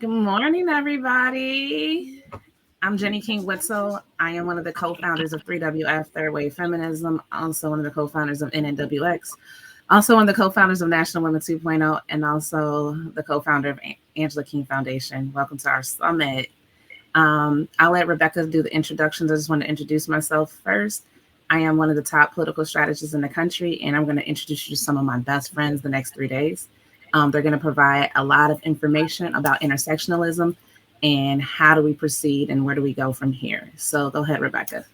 Good morning, everybody. I'm Jenni King-Witzel. I am one of the co-founders of 3WF, Third Wave Feminism, also one of the co-founders of NNWX, also one of the co-founders of National Women 2.0, and also the co-founder of Angela King Foundation. Welcome to our summit. I'll let Rebekah do the introductions. I just want to introduce myself first. I am one of the top political strategists in the country, and I'm going to introduce you to some of my best friends the next 3 days. They're going to provide a lot of information about intersectionalism and how do we proceed and where do we go from here. So go ahead, Rebekah.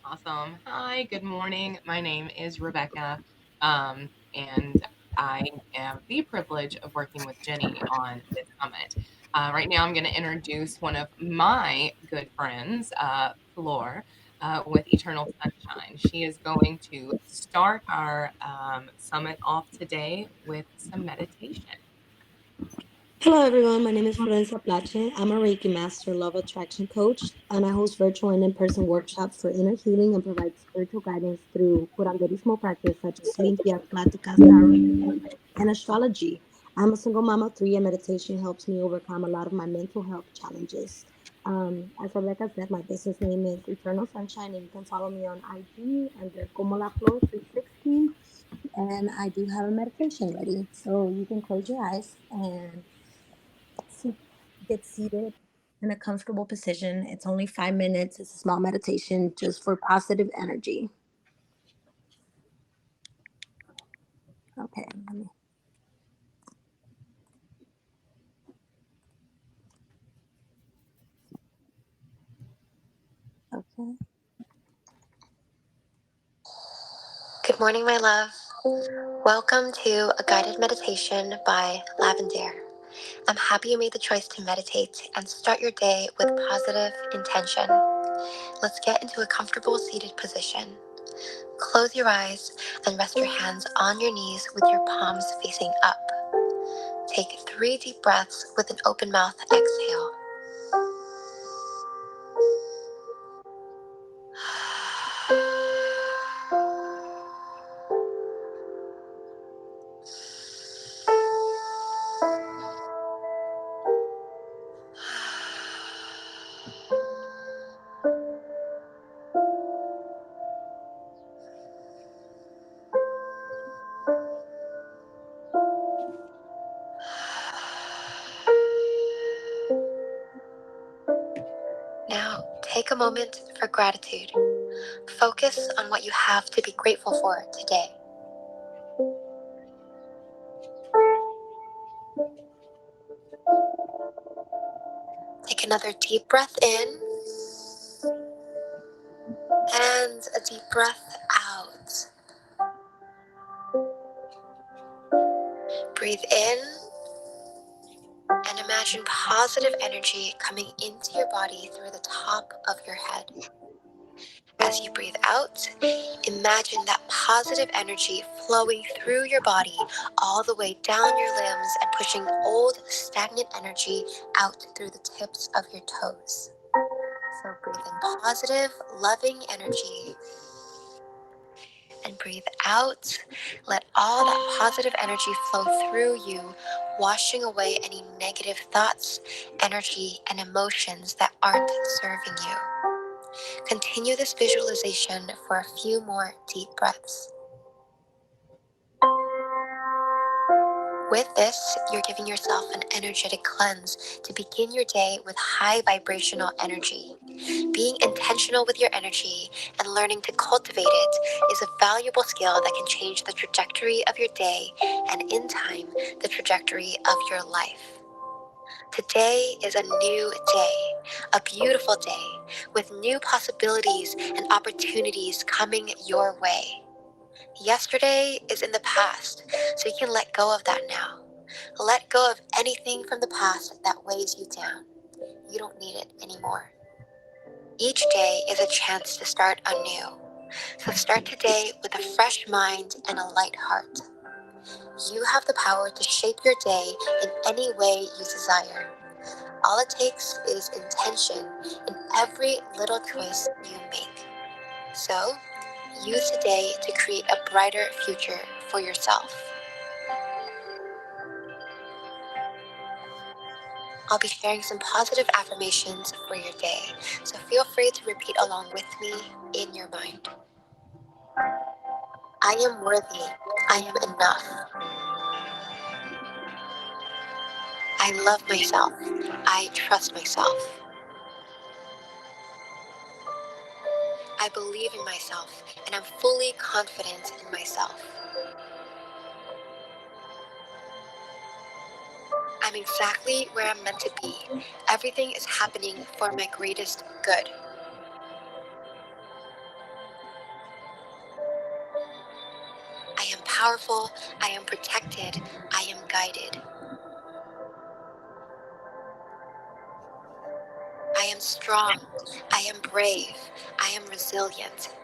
Awesome. Hi, good morning. My name is Rebekah, and I have the privilege of working with Jenni on this summit. Right now, I'm going to introduce one of my good friends, Flor, with Eternal Sunshine. She is going to start our summit off today with some meditation. Hello everyone, my name is Flor Plache. I'm a Reiki Master Love Attraction Coach, and I host virtual and in-person workshops for inner healing and provide spiritual guidance through curanderismo practice such as limpias, pláticas, tarot reading, and astrology. I'm a single mama of three, and meditation helps me overcome a lot of my mental health challenges. As Rebecca said, my business name is Eternal Sunshine, and you can follow me on IG under Como La Flor 360. And I do have a meditation ready, so you can close your eyes and get seated in a comfortable position. It's only 5 minutes. It's a small meditation just for positive energy. Okay. Okay. Good morning, my love. Welcome to a guided meditation by Lavender. I'm happy you made the choice to meditate and start your day with positive intention. Let's get into a comfortable seated position. Close your eyes and rest your hands on your knees with your palms facing up. Take 3 deep breaths with an open mouth exhale. Now, take a moment for gratitude. Focus on what you have to be grateful for today. Take another deep breath in and a deep breath out. Breathe in and imagine positive energy coming into your body through the top of your head. As you breathe out, imagine that positive energy flowing through your body all the way down your limbs and pushing old, stagnant energy out through the tips of your toes. So breathe in positive, loving energy. And breathe out. Let all that positive energy flow through you, washing away any negative thoughts, energy, and emotions that aren't serving you. Continue this visualization for a few more deep breaths. With this, you're giving yourself an energetic cleanse to begin your day with high vibrational energy. Being intentional with your energy and learning to cultivate it is a valuable skill that can change the trajectory of your day and, in time, the trajectory of your life. Today is a new day, a beautiful day, with new possibilities and opportunities coming your way. Yesterday is in the past, so you can let go of that now. Let go of anything from the past that weighs you down. You don't need it anymore. Each day is a chance to start anew. So start today with a fresh mind and a light heart. You have the power to shape your day in any way you desire. All it takes is intention in every little choice you make. So, use today to create a brighter future for yourself. I'll be sharing some positive affirmations for your day, so feel free to repeat along with me in your mind. I am worthy. I am enough. I love myself. I trust myself. I believe in myself, and I'm fully confident in myself. I'm exactly where I'm meant to be. Everything is happening for my greatest good. I am powerful. I am protected. I am guided. I am strong. I am brave. I am resilient.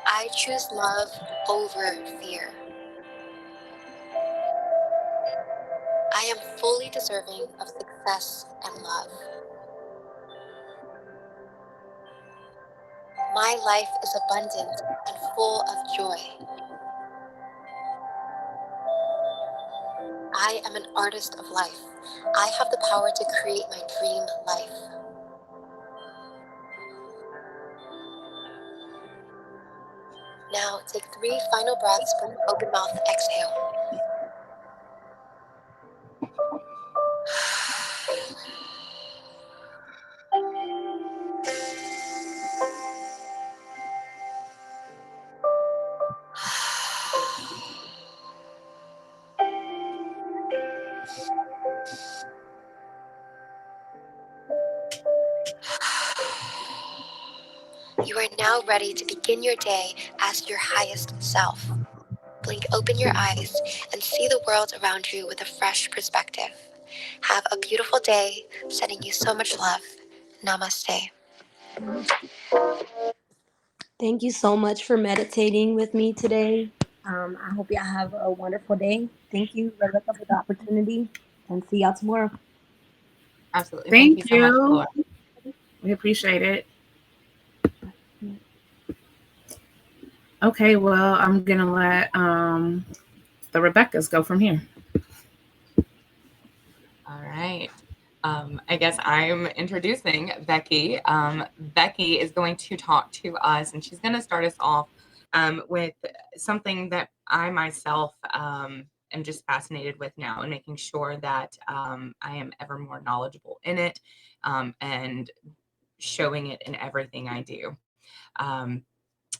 I choose love over fear. I am fully deserving of success and love. My life is abundant and full of joy. I am an artist of life. I have the power to create my dream life. Now take 3 final breaths with an open mouth exhale. You are now ready to begin your day as your highest self. Blink open your eyes and see the world around you with a fresh perspective. Have a beautiful day, sending you so much love. Namaste. Thank you so much for meditating with me today. I hope y'all have a wonderful day. Thank you, Rebekah, for the opportunity, and see y'all tomorrow. Absolutely. Thank you Thank so much, you. Flor. We appreciate it. Okay, well, I'm going to let the Rebekahs go from here. All right. I guess I'm introducing Becky. Becky is going to talk to us, and she's going to start us off with something that I myself am just fascinated with now, and making sure that I am ever more knowledgeable in it and showing it in everything I do.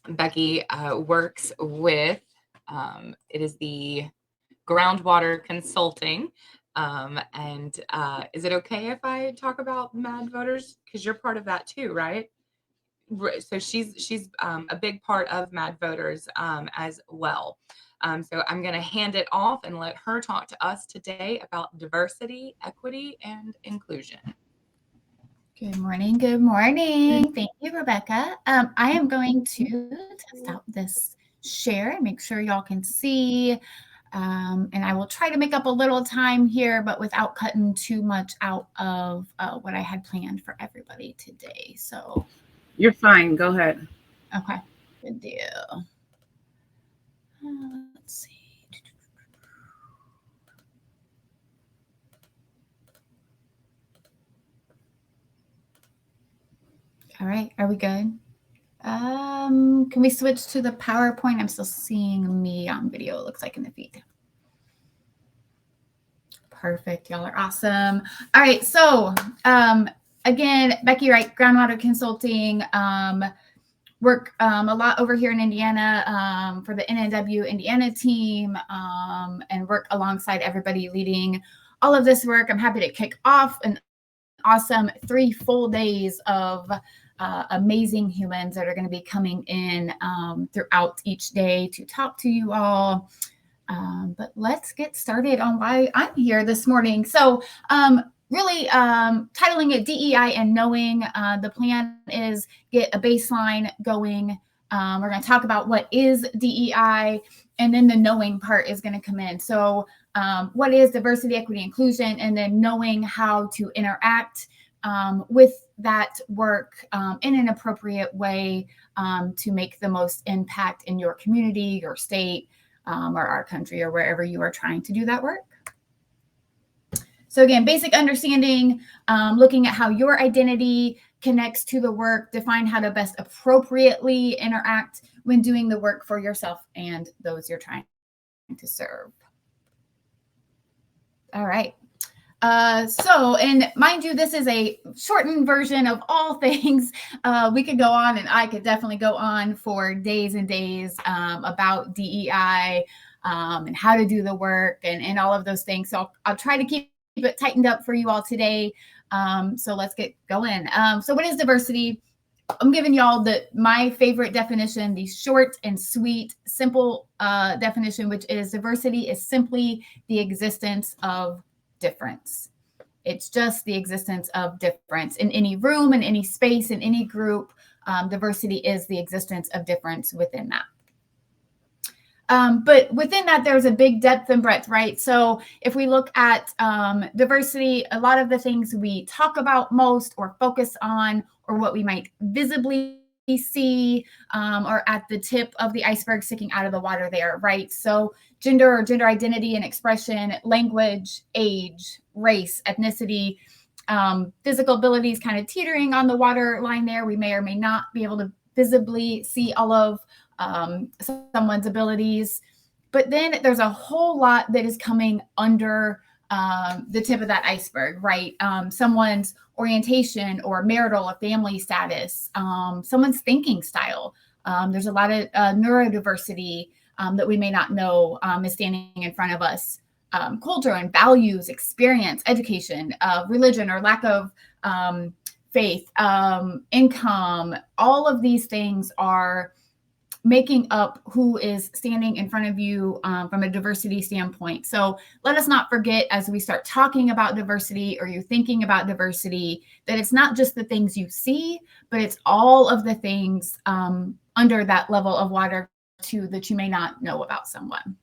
Becky works with, it is the groundwater consulting. And is it okay if I talk about Mad Voters? Because you're part of that too, right? So she's a big part of Mad Voters as well. So I'm going to hand it off and let her talk to us today about diversity, equity, and inclusion. Good morning. Good morning. Thank you, Rebekah. I am going to test out this share and make sure y'all can see. And I will try to make up a little time here, but without cutting too much out of what I had planned for everybody today. So You're fine. Go ahead. okay, good deal. Let's see. All right, are we good? Can we switch to the PowerPoint? I'm still seeing me on video, it looks like in the feed. Perfect, y'all are awesome. All right, so again, Becky Reich, Groundwater Consulting, work a lot over here in Indiana for the NNW Indiana team and work alongside everybody leading all of this work. I'm happy to kick off an awesome 3 full days of amazing humans that are going to be coming in throughout each day to talk to you all. But let's get started on why I'm here this morning. So really titling it DEI and knowing. The plan is get a baseline going. We're going to talk about what is DEI, and then the knowing part is going to come in. So what is diversity, equity, inclusion, and then knowing how to interact with that work in an appropriate way to make the most impact in your community, your state, or our country or wherever you are trying to do that work. So again, basic understanding, looking at how your identity connects to the work, define how to best appropriately interact when doing the work for yourself and those you're trying to serve. All right. So, and mind you, this is a shortened version of all things. We could go on, and I could definitely go on for days and days about DEI and how to do the work and all of those things. So I'll try to keep it tightened up for you all today. So let's get going. So what is diversity? I'm giving y'all my favorite definition, the short and sweet, simple definition, which is diversity is simply the existence of difference. It's just the existence of difference in any room, in any space, in any group. Diversity is the existence of difference within that. But within that, there's a big depth and breadth, right? So if we look at diversity, a lot of the things we talk about most or focus on, or what we might visibly see, or at the tip of the iceberg sticking out of the water there, right? So gender or gender identity and expression, language, age, race, ethnicity, physical abilities kind of teetering on the water line there. We may or may not be able to visibly see all of someone's abilities. But then there's a whole lot that is coming under the tip of that iceberg, right? Someone's orientation or marital or family status, someone's thinking style. There's a lot of neurodiversity that we may not know is standing in front of us. Culture and values, experience, education, religion or lack of faith, income, all of these things are making up who is standing in front of you from a diversity standpoint. So let us not forget, as we start talking about diversity or you're thinking about diversity, that it's not just the things you see, but it's all of the things under that level of water too that you may not know about someone.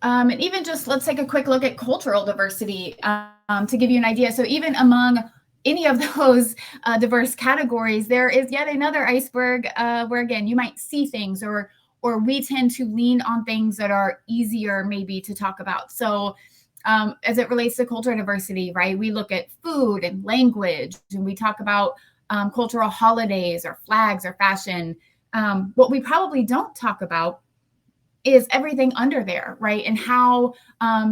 And even just let's take a quick look at cultural diversity to give you an idea. So even among any of those diverse categories, there is yet another iceberg where, again, you might see things or we tend to lean on things that are easier maybe to talk about. So as it relates to cultural diversity, right, we look at food and language, and we talk about cultural holidays or flags or fashion. What we probably don't talk about is everything under there, right? And how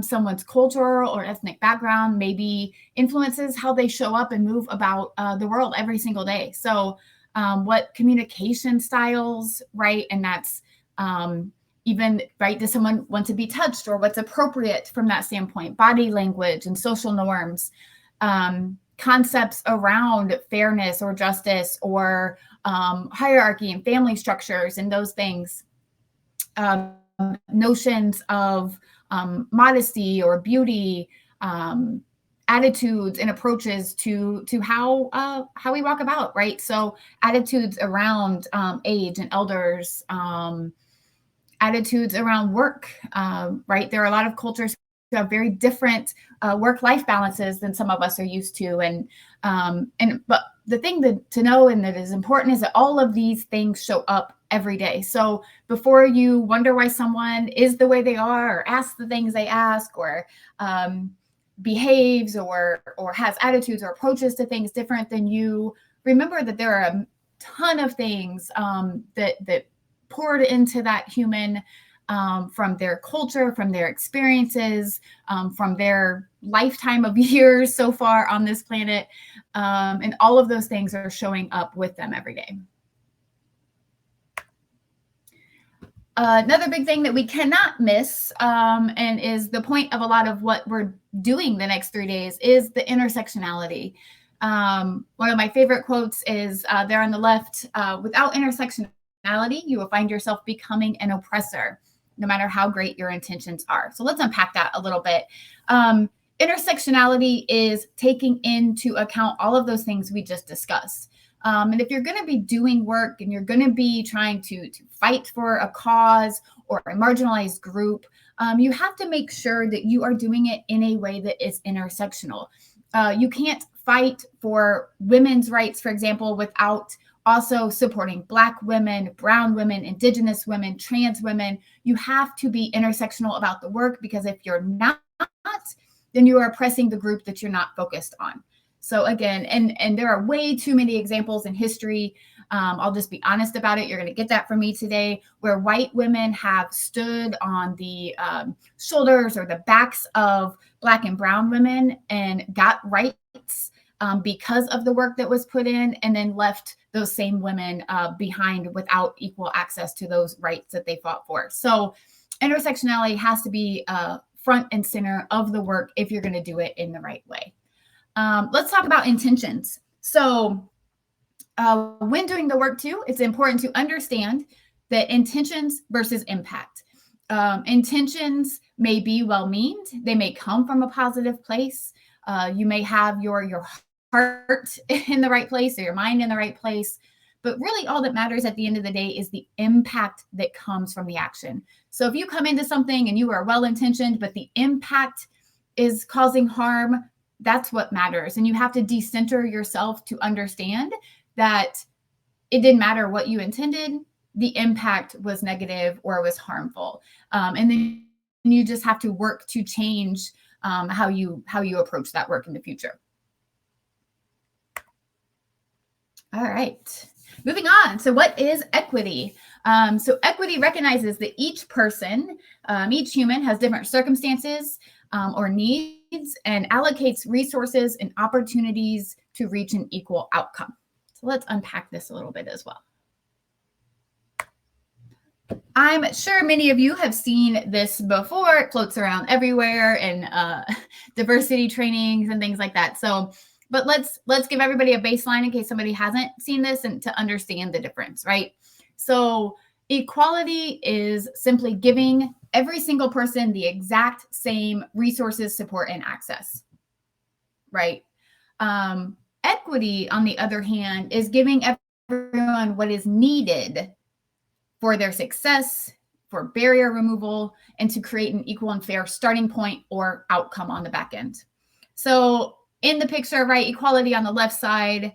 someone's cultural or ethnic background maybe influences how they show up and move about the world every single day. So what communication styles, right? And that's even, right, does someone want to be touched, or what's appropriate from that standpoint? Body language and social norms, concepts around fairness or justice or hierarchy and family structures and those things. Notions of modesty or beauty, attitudes and approaches to how we walk about, right? So attitudes around age and elders, attitudes around work, right? There are a lot of cultures who have very different work-life balances than some of us are used to, but the thing to know and that is important is that all of these things show up every day. So before you wonder why someone is the way they are, or asks the things they ask, or behaves or has attitudes or approaches to things different than you, remember that there are a ton of things that poured into that human from their culture, from their experiences, from their lifetime of years so far on this planet. And all of those things are showing up with them every day. Another big thing that we cannot miss, and is the point of a lot of what we're doing the next 3 days, is the intersectionality. One of my favorite quotes is there on the left, without intersectionality, you will find yourself becoming an oppressor, no matter how great your intentions are. So let's unpack that a little bit. Intersectionality is taking into account all of those things we just discussed. And if you're going to be doing work and you're going to be trying to fight for a cause or a marginalized group, you have to make sure that you are doing it in a way that is intersectional. You can't fight for women's rights, for example, without Also supporting Black women, brown women, Indigenous women, trans women. You have to be intersectional about the work, because if you're not, then you are oppressing the group that you're not focused on. So again, and there are way too many examples in history. I'll just be honest about it. You're going to get that from me today, where white women have stood on the shoulders or the backs of Black and brown women and got rights because of the work that was put in, and then left those same women behind without equal access to those rights that they fought for. So intersectionality has to be front and center of the work if you're going to do it in the right way. Let's talk about intentions. So when doing the work too, it's important to understand that intentions versus impact. Intentions may be well-meaned. They may come from a positive place. You may have your heart in the right place or your mind in the right place. But really all that matters at the end of the day is the impact that comes from the action. So if you come into something and you are well-intentioned, but the impact is causing harm, that's what matters. And you have to decenter yourself to understand that it didn't matter what you intended, the impact was negative or was harmful. And then you just have to work to change how you approach that work in the future. All right, moving on. So what is equity? So equity recognizes that each person, each human has different circumstances or needs, and allocates resources and opportunities to reach an equal outcome. So let's unpack this a little bit as well. I'm sure many of you have seen this before. It floats around everywhere in diversity trainings and things like that. So, but let's give everybody a baseline in case somebody hasn't seen this and to understand the difference, right? So equality is simply giving every single person the exact same resources, support, and access, right? Equity, on the other hand, is giving everyone what is needed for their success, for barrier removal, and to create an equal and fair starting point or outcome on the back end. So in the picture, right, equality on the left side,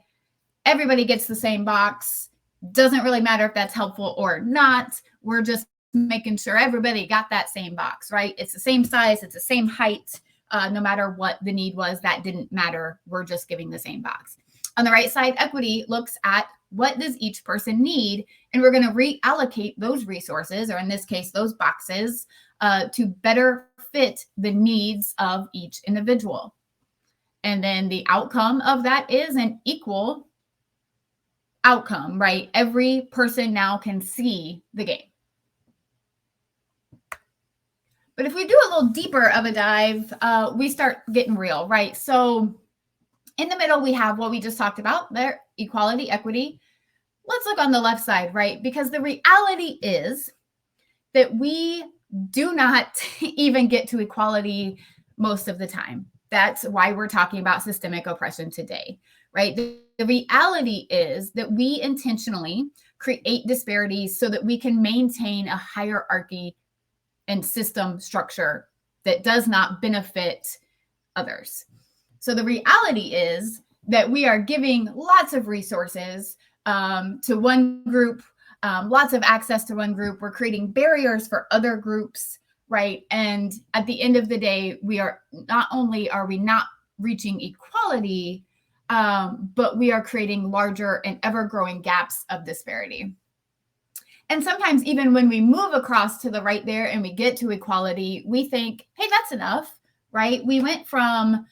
everybody gets the same box. Doesn't really matter if that's helpful or not. We're just making sure everybody got that same box, right? It's the same size, it's the same height, no matter what the need was, that didn't matter. We're just giving the same box. On the right side, equity looks at what does each person need, and we're going to reallocate those resources, or in this case, those boxes, to better fit the needs of each individual. And then the outcome of that is an equal outcome, right? Every person now can see the game. But if we do a little deeper of a dive, we start getting real, right? So in the middle, we have what we just talked about there, equality, equity. Let's look on the left side, right? Because the reality is that we do not even get to equality most of the time. That's why we're talking about systemic oppression today, right? The reality is that we intentionally create disparities so that we can maintain a hierarchy and system structure that does not benefit others. So the reality is that we are giving lots of resources to one group, lots of access to one group. We're creating barriers for other groups, right? And at the end of the day, we are not only are we not reaching equality, but we are creating larger and ever-growing gaps of disparity. And sometimes even when we move across to the right there and we get to equality, we think, hey, that's enough, right? We went from,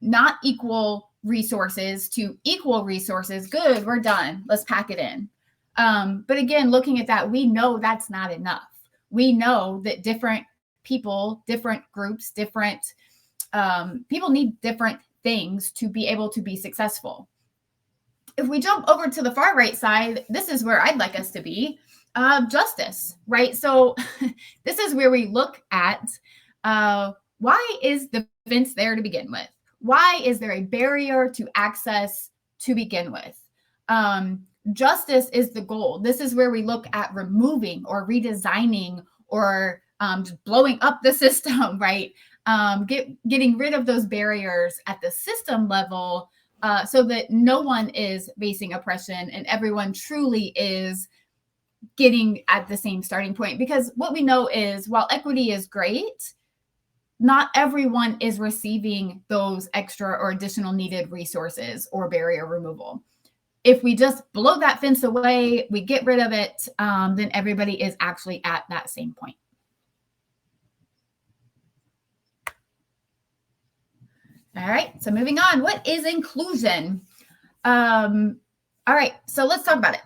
not equal resources to equal resources. Good, we're done. Let's pack it in. But again, looking at that, we know that's not enough. We know that different people, different groups, different people need different things to be able to be successful. If we jump over to the far right side, this is where I'd like us to be, justice, right? So this is where we look at why is the fence there to begin with? Why is there a barrier to access to begin with? Justice is the goal. This is where we look at removing or redesigning or just blowing up the system, right? Getting rid of those barriers at the system level so that no one is facing oppression and everyone truly is getting at the same starting point. Because what we know is, while equity is great, not everyone is receiving those extra or additional needed resources or barrier removal. If we just blow that fence away, we get rid of it, then everybody is actually at that same point. All right, so moving on. What is inclusion? All right, so let's talk about it.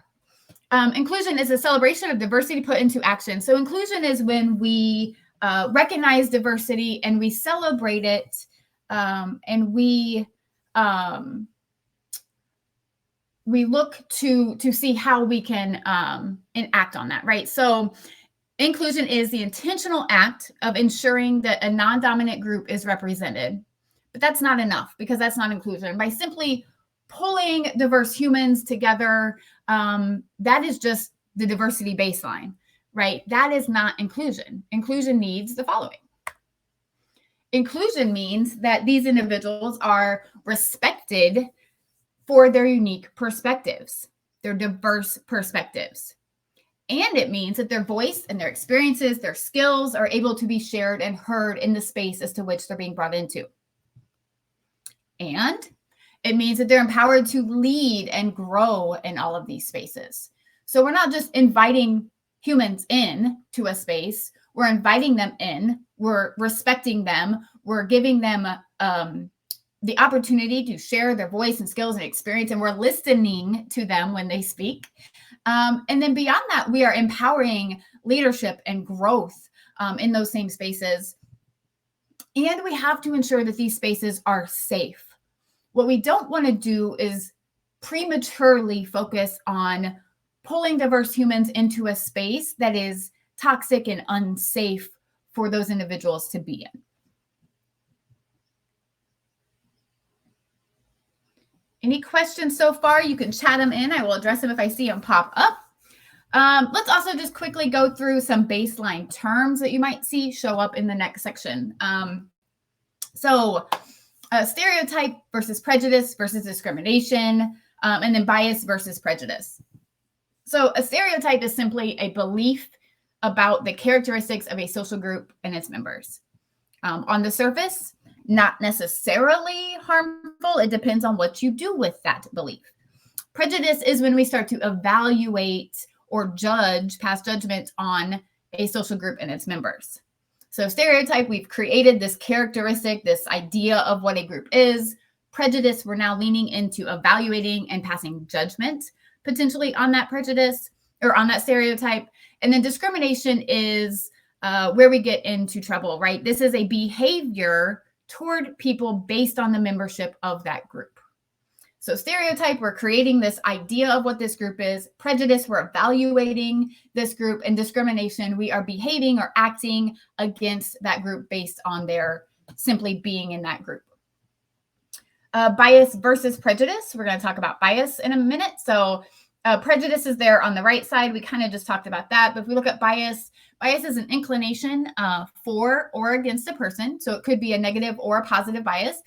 Inclusion is a celebration of diversity put into action. So inclusion is when we recognize diversity and we celebrate it, and we look to see how we can enact on that, right? So inclusion is the intentional act of ensuring that a non-dominant group is represented. But that's not enough, because that's not inclusion. By simply pulling diverse humans together, that is just the diversity baseline, right? That is not inclusion. Inclusion needs the following. Inclusion means that these individuals are respected for their unique perspectives, their diverse perspectives. And it means that their voice and their experiences, their skills are able to be shared and heard in the space as to which they're being brought into. And it means that they're empowered to lead and grow in all of these spaces. So we're not just inviting humans in to a space, we're inviting them in, we're respecting them, we're giving them the opportunity to share their voice and skills and experience, and we're listening to them when they speak. And then beyond that, we are empowering leadership and growth in those same spaces. And we have to ensure that these spaces are safe. What we don't want to do is prematurely focus on pulling diverse humans into a space that is toxic and unsafe for those individuals to be in. Any questions so far? You can chat them in. I will address them if I see them pop up. Let's also just quickly go through some baseline terms that you might see show up in the next section. Stereotype versus prejudice versus discrimination, and then bias versus prejudice. So a stereotype is simply a belief about the characteristics of a social group and its members. On the surface, not necessarily harmful. It depends on what you do with that belief. Prejudice is when we start to evaluate or pass judgment on a social group and its members. So stereotype, we've created this characteristic, this idea of what a group is. Prejudice, we're now leaning into evaluating and passing judgment potentially on that prejudice or on that stereotype. And then discrimination is where we get into trouble, right? This is a behavior toward people based on the membership of that group. So stereotype, we're creating this idea of what this group is. Prejudice, we're evaluating this group. And discrimination, we are behaving or acting against that group based on their simply being in that group. Bias versus prejudice. We're going to talk about bias in a minute. So prejudice is there on the right side. We kind of just talked about that. But if we look at bias, bias is an inclination for or against a person. So it could be a negative or a positive bias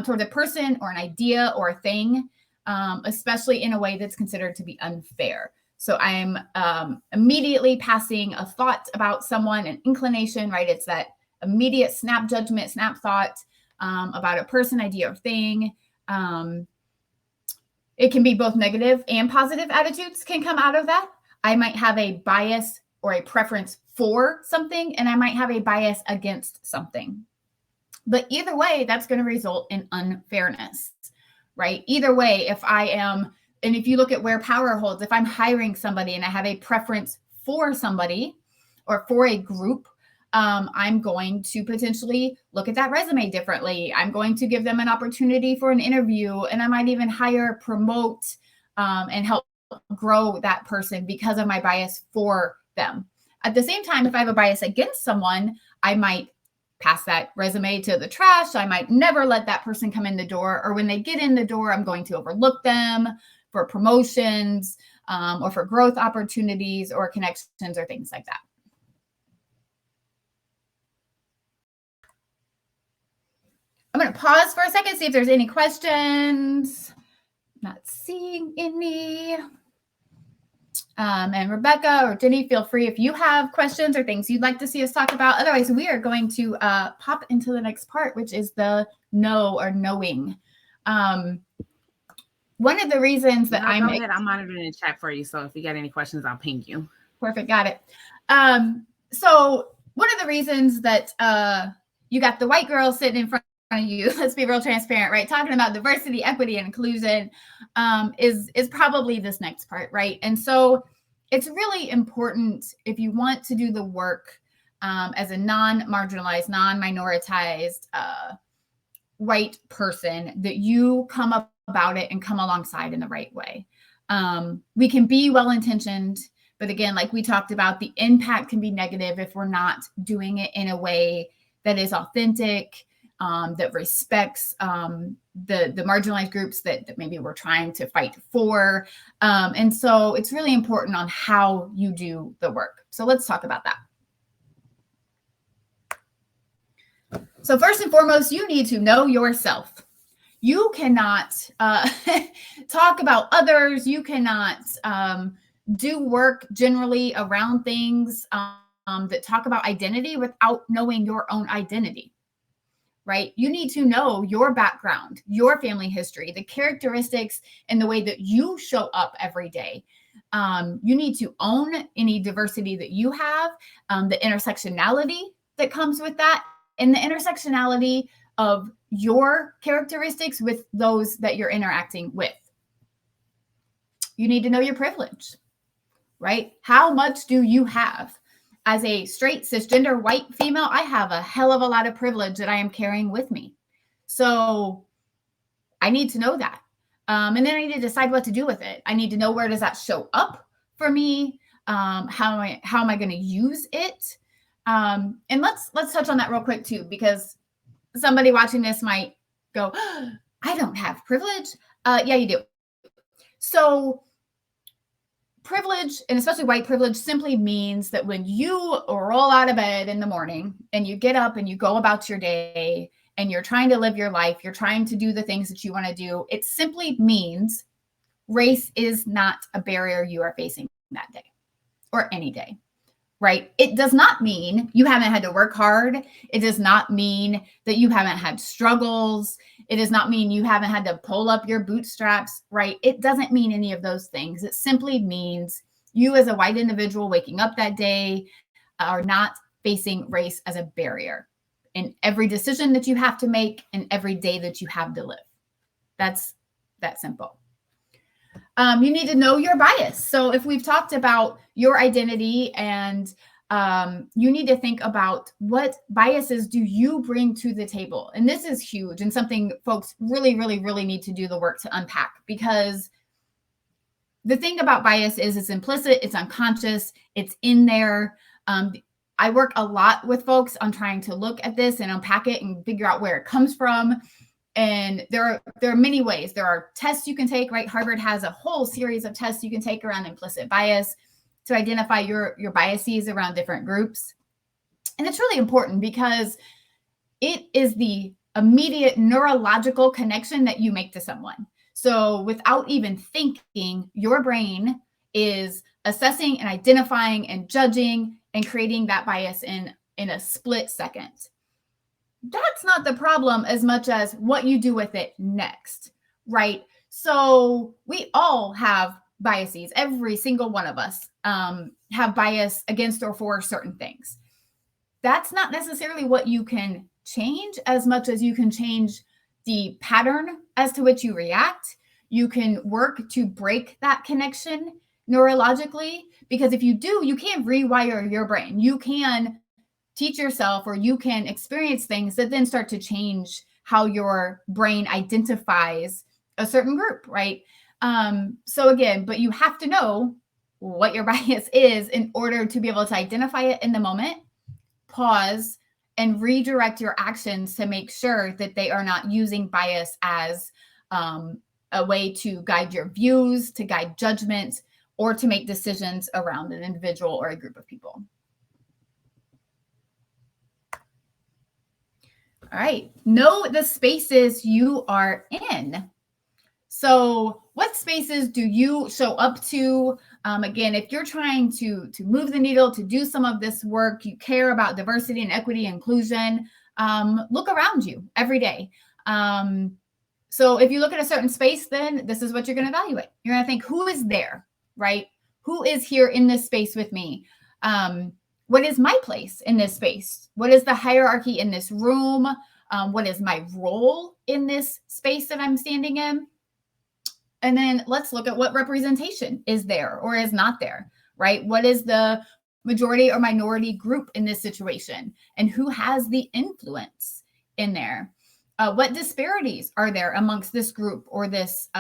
toward a person or an idea or a thing, especially in a way that's considered to be unfair. So I'm immediately passing a thought about someone, an inclination, right? It's that immediate snap judgment, snap thought about a person, idea, or thing. It can be both negative and positive attitudes can come out of that. I might have a bias or a preference for something, and I might have a bias against something. But either way, that's going to result in unfairness, right? Either way, if you look at where power holds, if I'm hiring somebody and I have a preference for somebody or for a group, I'm going to potentially look at that resume differently. I'm going to give them an opportunity for an interview, and I might even hire, promote, and help grow that person because of my bias for them. At the same time, if I have a bias against someone, I might pass that resume to the trash. I might never let that person come in the door, or when they get in the door, I'm going to overlook them for promotions or for growth opportunities or connections or things like that. I'm going to pause for a second, see if there's any questions. Not seeing any. And Rebecca or Jenni, feel free if you have questions or things you'd like to see us talk about. Otherwise, we are going to pop into the next part, which is the know or knowing. One of the reasons that Go ahead. I'm monitoring the chat for you. So if you got any questions, I'll ping you. Perfect. Got it. So one of the reasons that you got the white girl sitting in front of you, let's be real transparent, right? Talking about diversity, equity, and inclusion is probably this next part, right? And so it's really important if you want to do the work as a non-marginalized, non-minoritized white person, that you come up about it and come alongside in the right way. We can be well-intentioned, but again, like we talked about, the impact can be negative if we're not doing it in a way that is authentic, that respects the marginalized groups that maybe we're trying to fight for. And so it's really important on how you do the work. So let's talk about that. So first and foremost, you need to know yourself. You cannot talk about others. You cannot do work generally around things that talk about identity without knowing your own identity, right? You need to know your background, your family history, the characteristics and the way that you show up every day. You need to own any diversity that you have, the intersectionality that comes with that, and the intersectionality of your characteristics with those that you're interacting with. You need to know your privilege, right? How much do you have? As a straight, cisgender, white female, I have a hell of a lot of privilege that I am carrying with me. So I need to know that. And then I need to decide what to do with it. I need to know, where does that show up for me? How am I going to use it? And let's touch on that real quick too, because somebody watching this might go, oh, I don't have privilege. Yeah, you do. So privilege, and especially white privilege, simply means that when you roll out of bed in the morning and you get up and you go about your day and you're trying to live your life, you're trying to do the things that you want to do, it simply means race is not a barrier you are facing that day or any day. Right? It does not mean you haven't had to work hard. It does not mean that you haven't had struggles. It does not mean you haven't had to pull up your bootstraps, right? It doesn't mean any of those things. It simply means you as a white individual waking up that day are not facing race as a barrier in every decision that you have to make and every day that you have to live. That's that simple. You need to know your bias. So if we've talked about your identity, and you need to think about what biases do you bring to the table. And this is huge and something folks really, really, really need to do the work to unpack, because the thing about bias is it's implicit, it's unconscious, it's in there. I work a lot with folks on trying to look at this and unpack it and figure out where it comes from. And there are many ways. There are tests you can take, right? Harvard has a whole series of tests you can take around implicit bias to identify your biases around different groups. And it's really important because it is the immediate neurological connection that you make to someone. So without even thinking, your brain is assessing and identifying and judging and creating that bias in a split second. That's not the problem as much as what you do with it next, right? So we all have biases. Every single one of us have bias against or for certain things. That's not necessarily what you can change as much as you can change the pattern as to which you react. You can work to break that connection neurologically, because if you do, you can't rewire your brain. You can teach yourself, or you can experience things that then start to change how your brain identifies a certain group, right? So again, but you have to know what your bias is in order to be able to identify it in the moment, pause, and redirect your actions to make sure that they are not using bias as a way to guide your views, to guide judgment, or to make decisions around an individual or a group of people. All right. Know the spaces you are in. So what spaces do you show up to? Again, if you're trying to move the needle, to do some of this work, you care about diversity and equity and inclusion, look around you every day. So if you look at a certain space, then this is what you're going to evaluate. You're going to think, who is there, right? Who is here in this space with me? What is my place in this space? What is the hierarchy in this room? What is my role in this space that I'm standing in? And then let's look at what representation is there or is not there, right? What is the majority or minority group in this situation? And who has the influence in there? What disparities are there amongst this group or this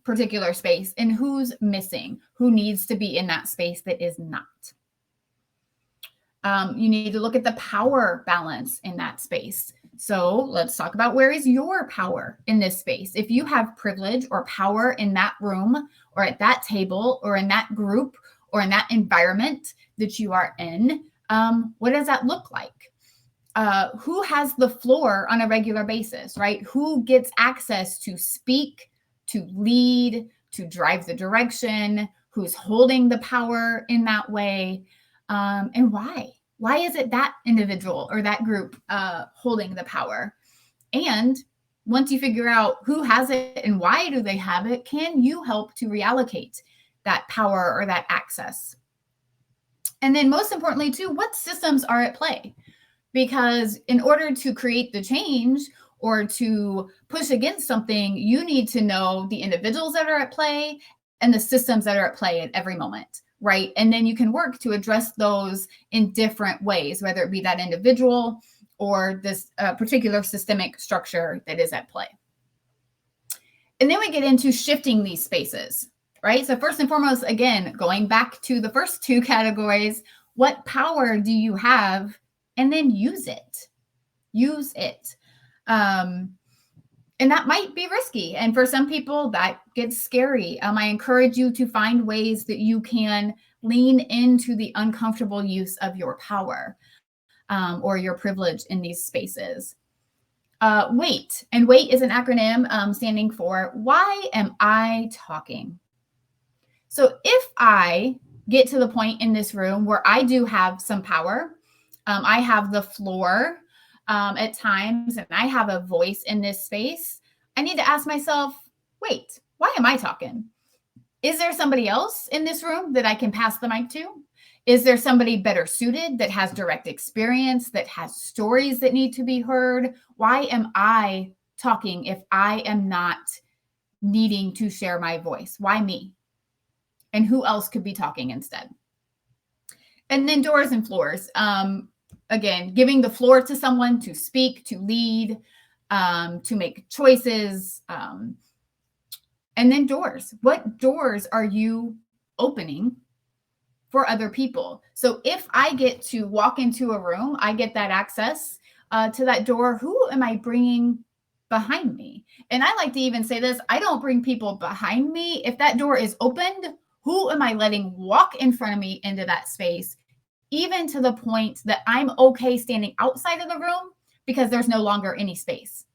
particular space? And who's missing? Who needs to be in that space that is not? You need to look at the power balance in that space. So let's talk about, where is your power in this space? If you have privilege or power in that room or at that table or in that group or in that environment that you are in, what does that look like? Who has the floor on a regular basis, right? Who gets access to speak, to lead, to drive the direction? Who's holding the power in that way? And why? Why is it that individual or that group holding the power? And once you figure out who has it and why do they have it, can you help to reallocate that power or that access? And then most importantly, too, what systems are at play? Because in order to create the change or to push against something, you need to know the individuals that are at play and the systems that are at play at every moment, right? And then you can work to address those in different ways, whether it be that individual or this particular systemic structure that is at play. And then we get into shifting these spaces, right? So first and foremost, again, going back to the first two categories, what power do you have? And then use it. Use it. And that might be risky. And for some people, that gets scary. I encourage you to find ways that you can lean into the uncomfortable use of your power or your privilege in these spaces. WAIT. And WAIT is an acronym standing for, why am I talking? So if I get to the point in this room where I do have some power, I have the floor at times, and I have a voice in this space, I need to ask myself, wait, why am I talking? Is there somebody else in this room that I can pass the mic to? Is there somebody better suited that has direct experience, that has stories that need to be heard? Why am I talking if I am not needing to share my voice? Why me? And who else could be talking instead? And then doors and floors. Again, giving the floor to someone to speak, to lead, to make choices. And then doors. What doors are you opening for other people? So if I get to walk into a room, I get that access to that door. Who am I bringing behind me? And I like to even say this, I don't bring people behind me. If that door is opened, who am I letting walk in front of me into that space? Even to the point that I'm okay standing outside of the room because there's no longer any space.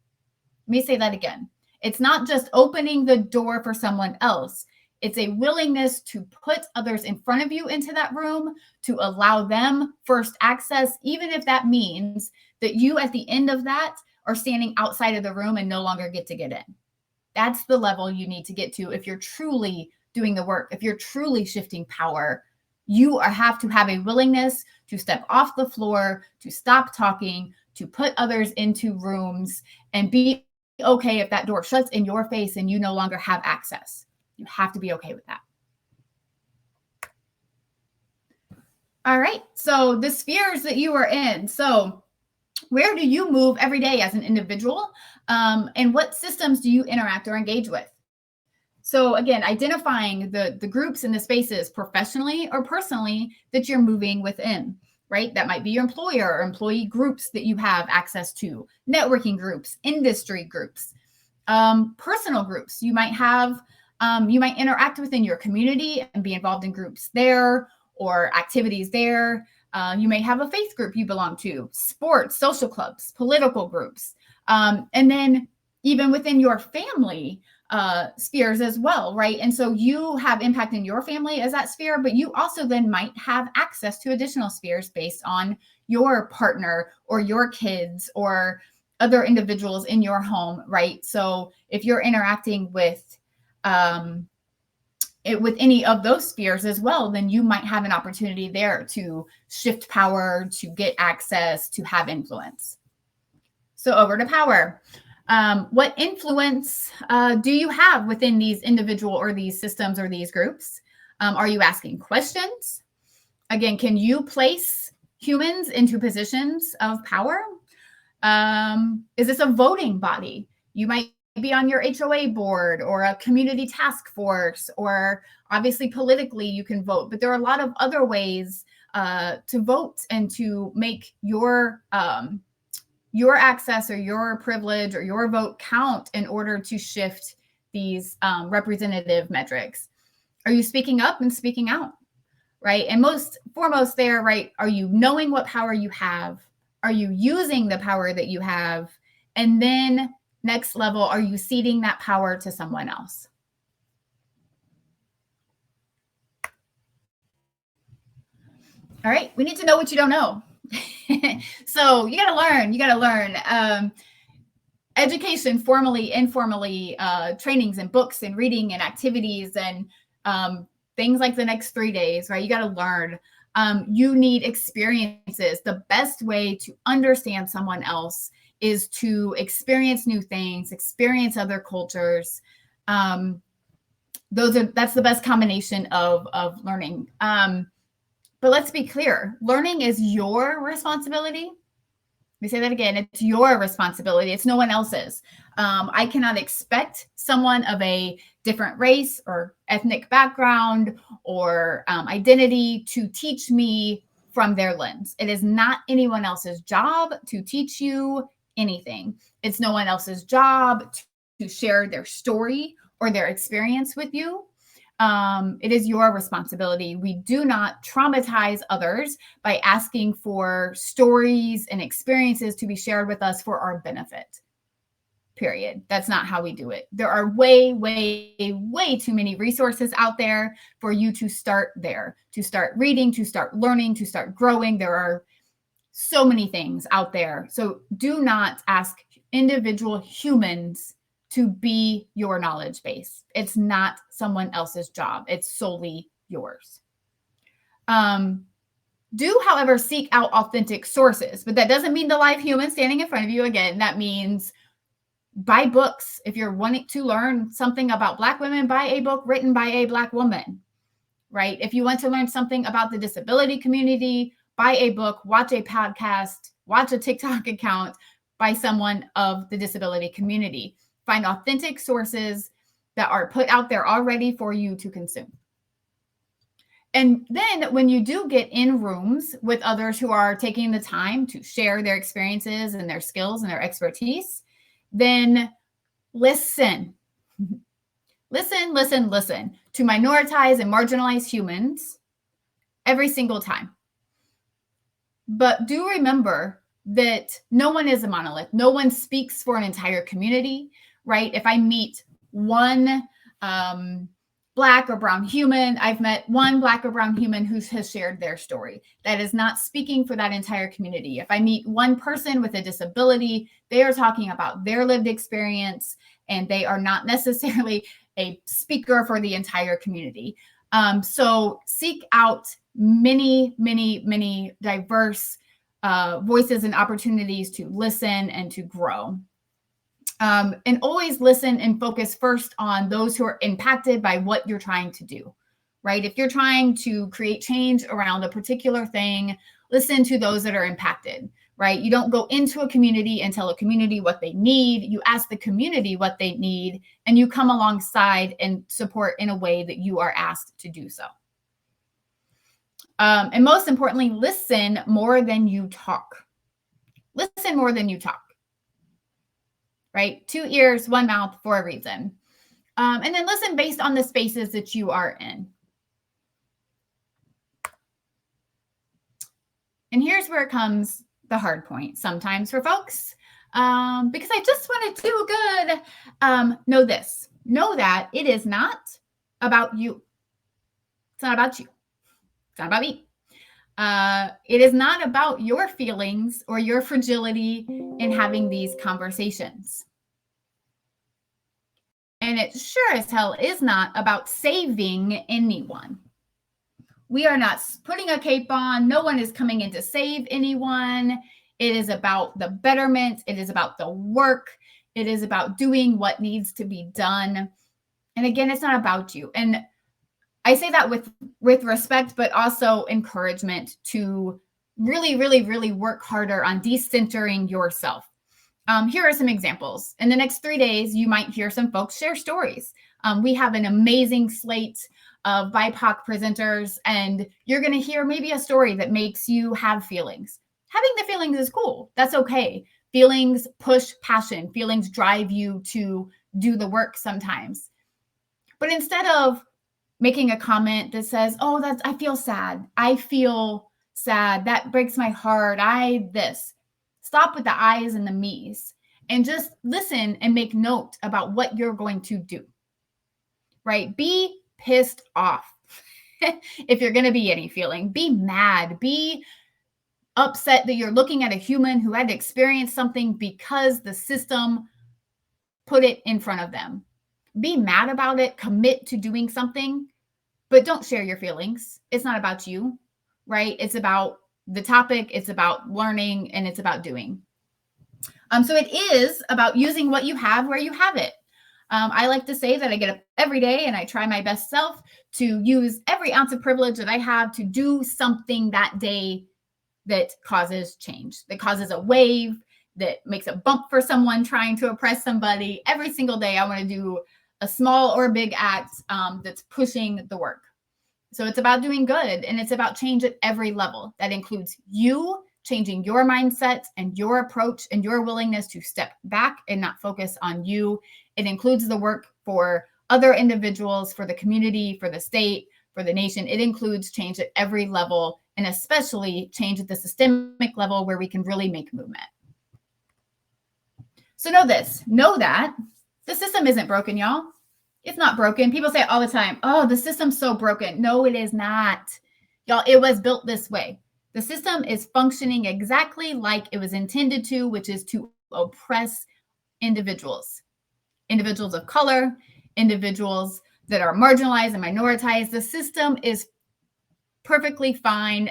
Let me say that again. It's not just opening the door for someone else. It's a willingness to put others in front of you into that room, to allow them first access, even if that means that you at the end of that are standing outside of the room and no longer get to get in. That's the level you need to get to if you're truly doing the work, if you're truly shifting power. You have to have a willingness to step off the floor, to stop talking, to put others into rooms, and be okay if that door shuts in your face and you no longer have access. You have to be okay with that. All right, so the spheres that you are in. So where do you move every day as an individual? And what systems do you interact or engage with? So again, identifying the groups and the spaces professionally or personally that you're moving within, right? That might be your employer or employee groups that you have access to, networking groups, industry groups, personal groups. You might have, you might interact within your community and be involved in groups there or activities there. You may have a faith group you belong to, sports, social clubs, political groups, and then even within your family spheres as well, right? And so you have impact in your family as that sphere, but you also then might have access to additional spheres based on your partner or your kids or other individuals in your home, right? So if you're interacting with any of those spheres as well, then you might have an opportunity there to shift power, to get access, to have influence. So over to power. What influence do you have within these individual or these systems or these groups? Are you asking questions? Again, can you place humans into positions of power? Is this a voting body? You might be on your HOA board or a community task force, or obviously politically you can vote, but there are a lot of other ways to vote and to make your access or your privilege or your vote count in order to shift these representative metrics. Are you speaking up and speaking out, right? And most foremost there, right, are you knowing what power you have? Are you using the power that you have? And then next level, are you ceding that power to someone else? All right, we need to know what you don't know. So you got to learn. Education, formally, informally, trainings and books and reading and activities and things like the next 3 days, right? You got to learn. You need experiences. The best way to understand someone else is to experience new things, experience other cultures. That's the best combination of learning. But let's be clear, learning is your responsibility. Let me say that again. It's your responsibility. It's no one else's. I cannot expect someone of a different race or ethnic background or identity to teach me from their lens. It is not anyone else's job to teach you anything. It's no one else's job to share their story or their experience with you. It is your responsibility. We do not traumatize others by asking for stories and experiences to be shared with us for our benefit. Period. That's not how we do it. There are way, way, way too many resources out there for you to start there, to start reading, to start learning, to start growing. There are so many things out there. So do not ask individual humans to be your knowledge base. It's not someone else's job. It's solely yours. Do, however, seek out authentic sources, but that doesn't mean the live human standing in front of you. Again, that means buy books. If you're wanting to learn something about Black women, buy a book written by a Black woman, right? If you want to learn something about the disability community, buy a book, watch a podcast, watch a TikTok account by someone of the disability community. Find authentic sources that are put out there already for you to consume. And then when you do get in rooms with others who are taking the time to share their experiences and their skills and their expertise, then listen. Listen to minoritized and marginalized humans every single time. But do remember that no one is a monolith. No one speaks for an entire community, right? If I meet one Black or brown human, I've met one Black or brown human who has shared their story. That is not speaking for that entire community. If I meet one person with a disability, they are talking about their lived experience, and they are not necessarily a speaker for the entire community. So seek out many, many, many diverse voices and opportunities to listen and to grow. And always listen and focus first on those who are impacted by what you're trying to do, right? If you're trying to create change around a particular thing, listen to those that are impacted, right? You don't go into a community and tell a community what they need. You ask the community what they need, and you come alongside and support in a way that you are asked to do so. And most importantly, listen more than you talk. Listen more than you talk. Right? 2 ears, 1 mouth for a reason. And then listen based on the spaces that you are in. And here's where it comes the hard point sometimes for folks, because I just want to do good. Know that it is not about you. It's not about you. It's not about me. It is not about your feelings or your fragility in having these conversations. And it sure as hell is not about saving anyone. We are not putting a cape on. No one is coming in to save anyone. It is about the betterment. It is about the work. It is about doing what needs to be done. And again, it's not about you. And I say that with respect, but also encouragement to really, really, really work harder on decentering yourself. Here are some examples. In the next 3 days, you might hear some folks share stories. We have an amazing slate of BIPOC presenters, and you're going to hear maybe a story that makes you have feelings. Having the feelings is cool. That's okay. Feelings push passion. Feelings drive you to do the work sometimes. But instead of making a comment that says, oh, I feel sad. I feel sad. That breaks my heart. Stop with the I's and the me's and just listen and make note about what you're going to do, right? Be pissed off. If you're going to be any feeling, be mad, be upset that you're looking at a human who had to experience something because the system put it in front of them. Be mad about it, commit to doing something, but don't share your feelings. It's not about you, right? It's about the topic, it's about learning, and it's about doing. So it is about using what you have where you have it. I like to say that I get up every day and I try my best self to use every ounce of privilege that I have to do something that day that causes change, that causes a wave, that makes a bump for someone trying to oppress somebody. Every single day, I want to do a small or big act that's pushing the work. So it's about doing good, and it's about change at every level. That includes you changing your mindset and your approach and your willingness to step back and not focus on you. It includes the work for other individuals, for the community, for the state, for the nation. It includes change at every level, and especially change at the systemic level where we can really make movement. So know that the system isn't broken, y'all. It's not broken. People say it all the time, oh, the system's so broken. No, it is not. Y'all, it was built this way. The system is functioning exactly like it was intended to, which is to oppress individuals of color, individuals that are marginalized and minoritized. The system is perfectly fine.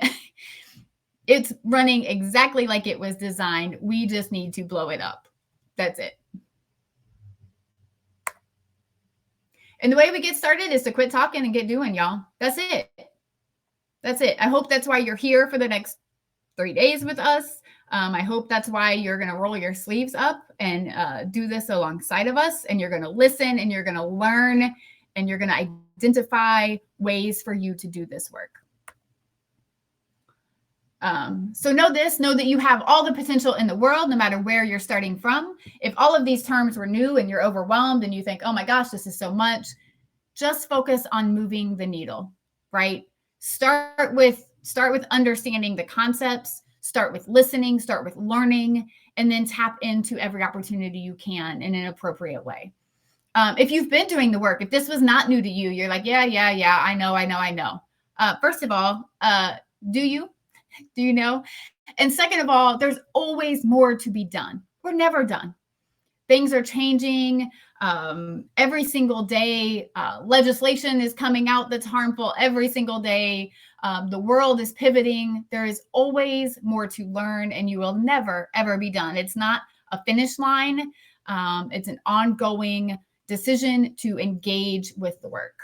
It's running exactly like it was designed. We just need to blow it up. That's it. And the way we get started is to quit talking and get doing, y'all. That's it. That's it. I hope that's why you're here for the next 3 days with us. I hope that's why you're going to roll your sleeves up and do this alongside of us. And you're going to listen and you're going to learn and you're going to identify ways for you to do this work. So know that you have all the potential in the world, no matter where you're starting from. If all of these terms were new and you're overwhelmed and you think, oh my gosh, this is so much, just focus on moving the needle, right? Start with understanding the concepts, start with listening, start with learning, and then tap into every opportunity you can in an appropriate way. If you've been doing the work, if this was not new to you, you're like, yeah, I know. First of all, do you? Do you know? And second of all, there's always more to be done. We're never done. Things are changing every single day. Legislation is coming out that's harmful every single day. The world is pivoting. There is always more to learn, and you will never, ever be done. It's not a finish line. It's an ongoing decision to engage with the work.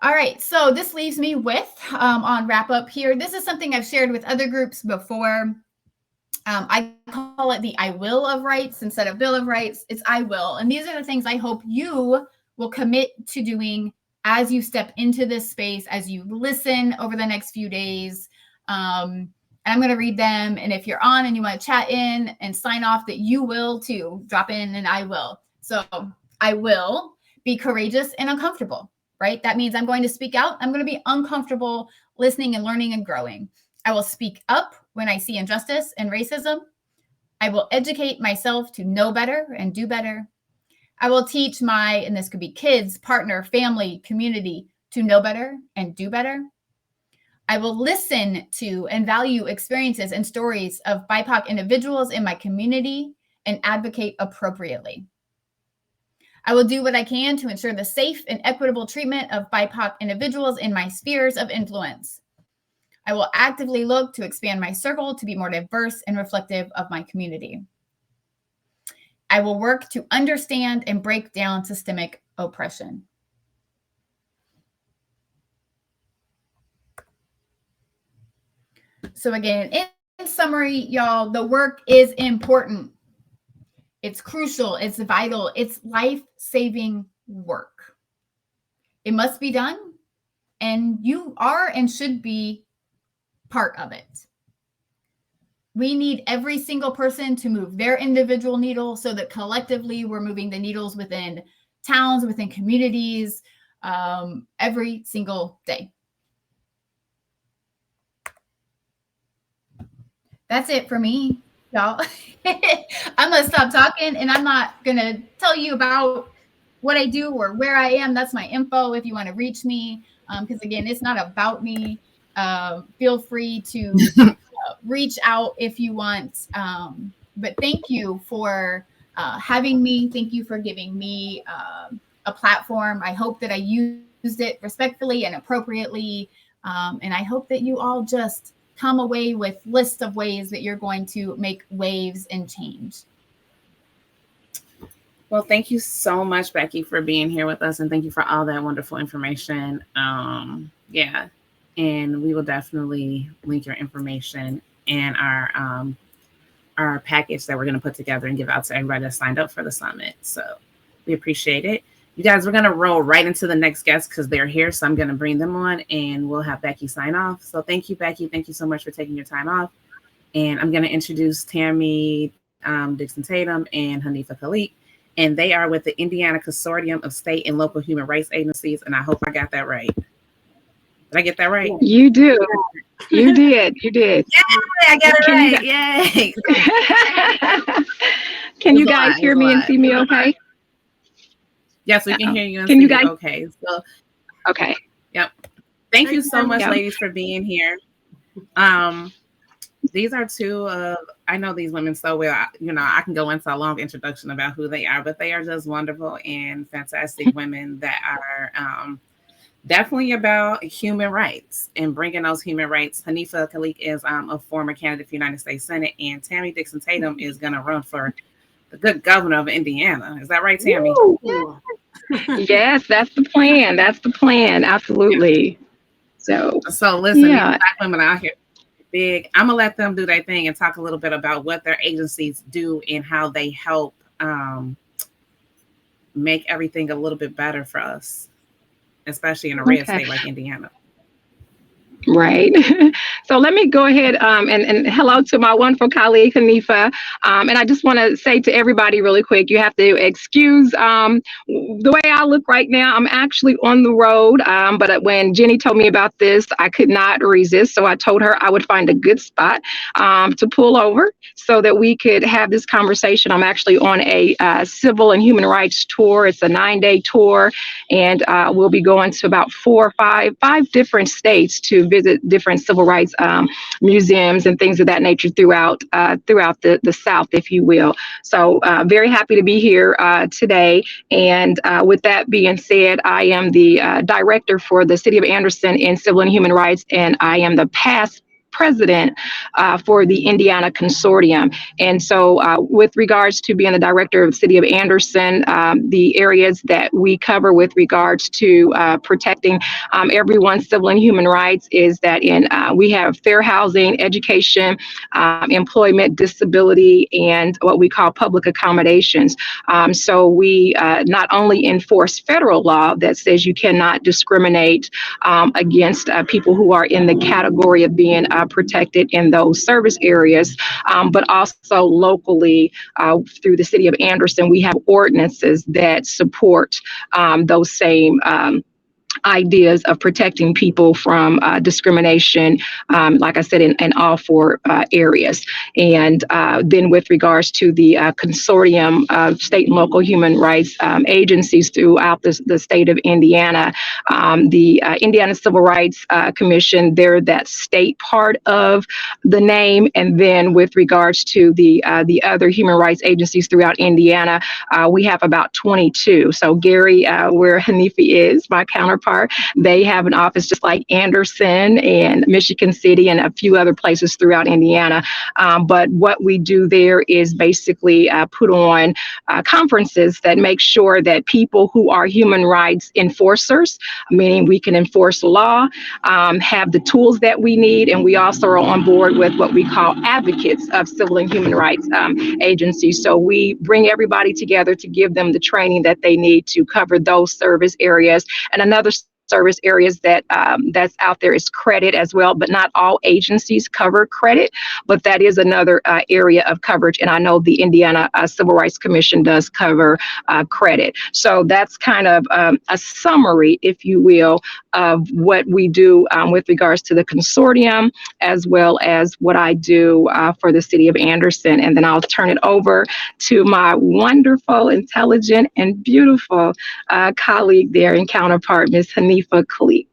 All right, so this leaves me with, on wrap up here, this is something I've shared with other groups before. I call it the I will of rights instead of Bill of Rights. It's I will. And these are the things I hope you will commit to doing as you step into this space, as you listen over the next few days. And I'm going to read them. And if you're on and you want to chat in and sign off that you will too, drop in and I will. So I will be courageous and uncomfortable. right? That means I'm going to speak out. I'm going to be uncomfortable listening and learning and growing. I will speak up when I see injustice and racism. I will educate myself to know better and do better. I will teach my, and this could be kids, partner, family, community, to know better and do better. I will listen to and value experiences and stories of BIPOC individuals in my community and advocate appropriately. I will do what I can to ensure the safe and equitable treatment of BIPOC individuals in my spheres of influence. I will actively look to expand my circle to be more diverse and reflective of my community. I will work to understand and break down systemic oppression. So again, in summary, y'all, the work is important. It's crucial, it's vital, it's life-saving work. It must be done, and you are and should be part of it. We need every single person to move their individual needle so that collectively we're moving the needles within towns, within communities, every single day. That's it for me, y'all. I'm going to stop talking, and I'm not going to tell you about what I do or where I am. That's my info if you want to reach me, because, again, it's not about me. Feel free to reach out if you want. But thank you for having me. Thank you for giving me a platform. I hope that I used it respectfully and appropriately. And I hope that you all just come away with lists of ways that you're going to make waves and change. Well, thank you so much, Becky, for being here with us. And thank you for all that wonderful information. Yeah. And we will definitely link your information and our package that we're going to put together and give out to everybody that signed up for the summit. So we appreciate it. You guys, we're going to roll right into the next guest because they're here. So I'm going to bring them on and we'll have Becky sign off. So thank you, Becky. Thank you so much for taking your time off. And I'm going to introduce Tami, Dixon-Tatum, and Haneefah Khaaliq. And they are with the Indiana Consortium of State and Local Human Rights Agencies. And I hope I got that right. Did I get that right? You do. You did. You did. Yeah, I got it right. Yay. Can you guys hear me and see me okay? Yes, we can hear you and see you guys? Okay. So, okay. Yep. Thank you so much, ladies, for being here. These are two of, I know these women so well. I can go into a long introduction about who they are, but they are just wonderful and fantastic women that are definitely about human rights and bringing those human rights. Haneefah Khaaliq is a former candidate for United States Senate, and Tami Dixon-Tatum is going to run for the good governor of Indiana. Is that right, Tami? Yes, that's the plan. That's the plan. Absolutely. So listen, these Black women out here, big. I'm gonna let them do their thing and talk a little bit about what their agencies do and how they help make everything a little bit better for us, especially in a red state like Indiana. Right. So let me go ahead and hello to my wonderful colleague, Haneefah. And I just want to say to everybody really quick, you have to excuse the way I look right now. I'm actually on the road. But when Jenni told me about this, I could not resist. So I told her I would find a good spot to pull over so that we could have this conversation. I'm actually on a civil and human rights tour. It's a 9-day tour. And we'll be going to about 4 or 5 different states to visit different civil rights museums and things of that nature throughout the South, if you will. So very happy to be here today. And with that being said, I am the director for the City of Anderson in Civil and Human Rights, and I am the past president for the Indiana Consortium. And so with regards to being the director of the City of Anderson, the areas that we cover with regards to protecting everyone's civil and human rights is that we have fair housing, education, employment, disability, and what we call public accommodations. So we not only enforce federal law that says you cannot discriminate against people who are in the category of being protected in those service areas, but also locally through the City of Anderson, we have ordinances that support those same ideas of protecting people from discrimination, like I said, in all four areas. And then with regards to the consortium of state and local human rights agencies throughout the state of Indiana, the Indiana Civil Rights Commission, they're that state part of the name. And then with regards to the other human rights agencies throughout Indiana, we have about 22. So Gary, where Haneefah is, my counterpart, they have an office just like Anderson and Michigan City and a few other places throughout Indiana. But what we do there is basically put on conferences that make sure that people who are human rights enforcers, meaning we can enforce law, have the tools that we need. And we also are on board with what we call advocates of civil and human rights agencies. So we bring everybody together to give them the training that they need to cover those service areas. And another service areas that that's out there is credit as well, but not all agencies cover credit, but that is another area of coverage. And I know the Indiana Civil Rights Commission does cover credit. So that's kind of a summary, if you will, of what we do with regards to the consortium, as well as what I do for the city of Anderson. And then I'll turn it over to my wonderful, intelligent, and beautiful colleague there and counterpart, Ms. Haneefah Khaaliq.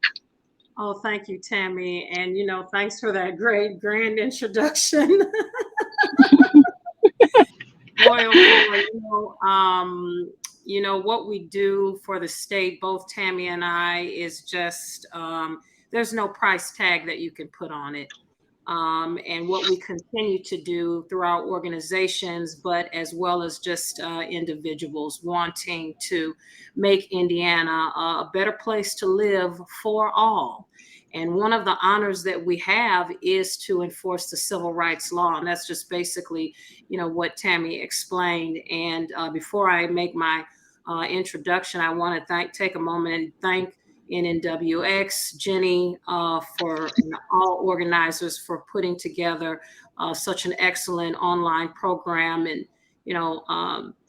Oh, thank you, Tami. And, thanks for that great, grand introduction. Boy, oh boy, what we do for the state, both Tami and I, is just, there's no price tag that you can put on it. And what we continue to do through our organizations, but as well as just individuals wanting to make Indiana a better place to live for all. And one of the honors that we have is to enforce the civil rights law. And that's just basically, what Tami explained. And before I make my introduction, I want to take a moment and thank NNWX, Jenni, and all organizers for putting together such an excellent online program and,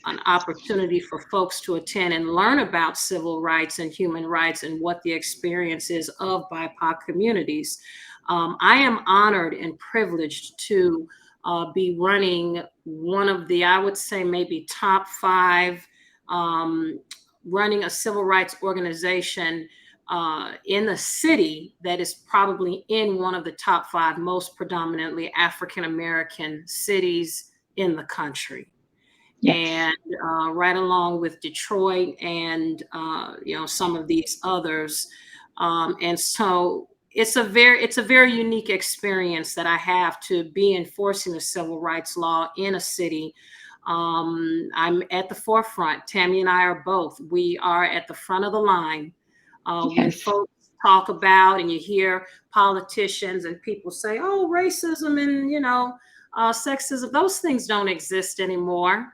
an opportunity for folks to attend and learn about civil rights and human rights and what the experience is of BIPOC communities. I am honored and privileged to be running one of the, I would say, maybe top 5, running a civil rights organization in the city that is probably in one of the top 5 most predominantly African-American cities in the country. Yes. And right along with Detroit and, some of these others. And so it's a very unique experience that I have to be enforcing the civil rights law in a city. I'm at the forefront. Tami and I are both. We are at the front of the line. Yes. When folks talk about and you hear politicians and people say, oh, racism and, sexism, those things don't exist anymore.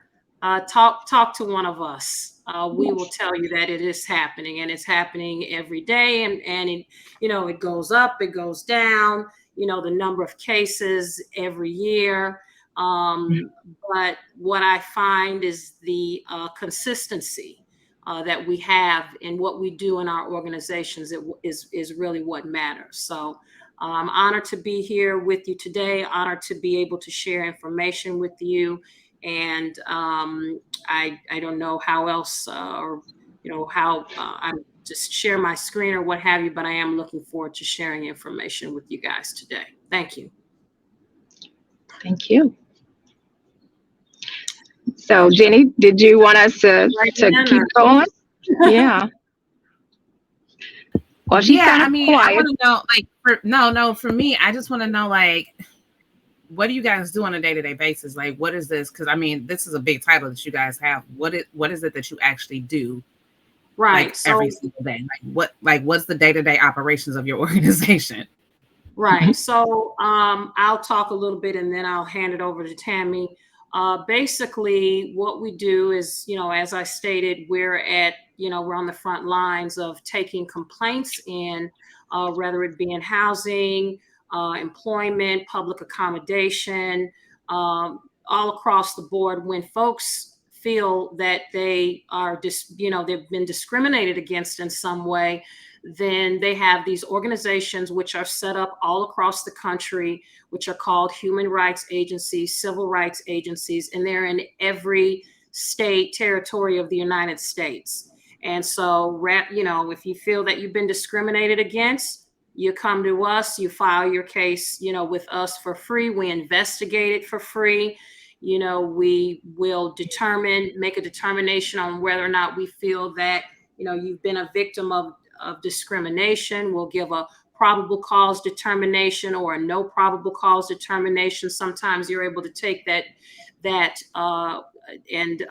Talk to one of us. We will tell you that it is happening, and it's happening every day. And it, it goes up, it goes down, the number of cases every year. But what I find is the consistency that we have in what we do in our organizations is really what matters. So I'm honored to be here with you today, honored to be able to share information with you. And I don't know how else how I'm just share my screen or what have you, but I am looking forward to sharing information with you guys today. Thank you. Thank you. So Jenni, did you want us to keep going? Yeah. Well, she's kind of quiet. I want to know, for me, I just want to know, what do you guys do on a day-to-day basis? What is this? Because this is a big title that you guys have. What is it that you actually do? Right. Every single day. What's the day-to-day operations of your organization? Right. So I'll talk a little bit and then I'll hand it over to Tami. Basically, what we do is, as I stated, we're on the front lines of taking complaints in, whether it be in housing, employment, public accommodation, all across the board. When folks feel that they are they've been discriminated against in some way, then they have these organizations which are set up all across the country, which are called human rights agencies, civil rights agencies, and they're in every state, territory of the United States. And so, if you feel that you've been discriminated against, you come to us, you file your case, with us for free. We investigate it for free. We will make a determination on whether or not we feel that, you've been a victim of discrimination. We'll give a probable cause determination or a no probable cause determination. Sometimes you're able to take that and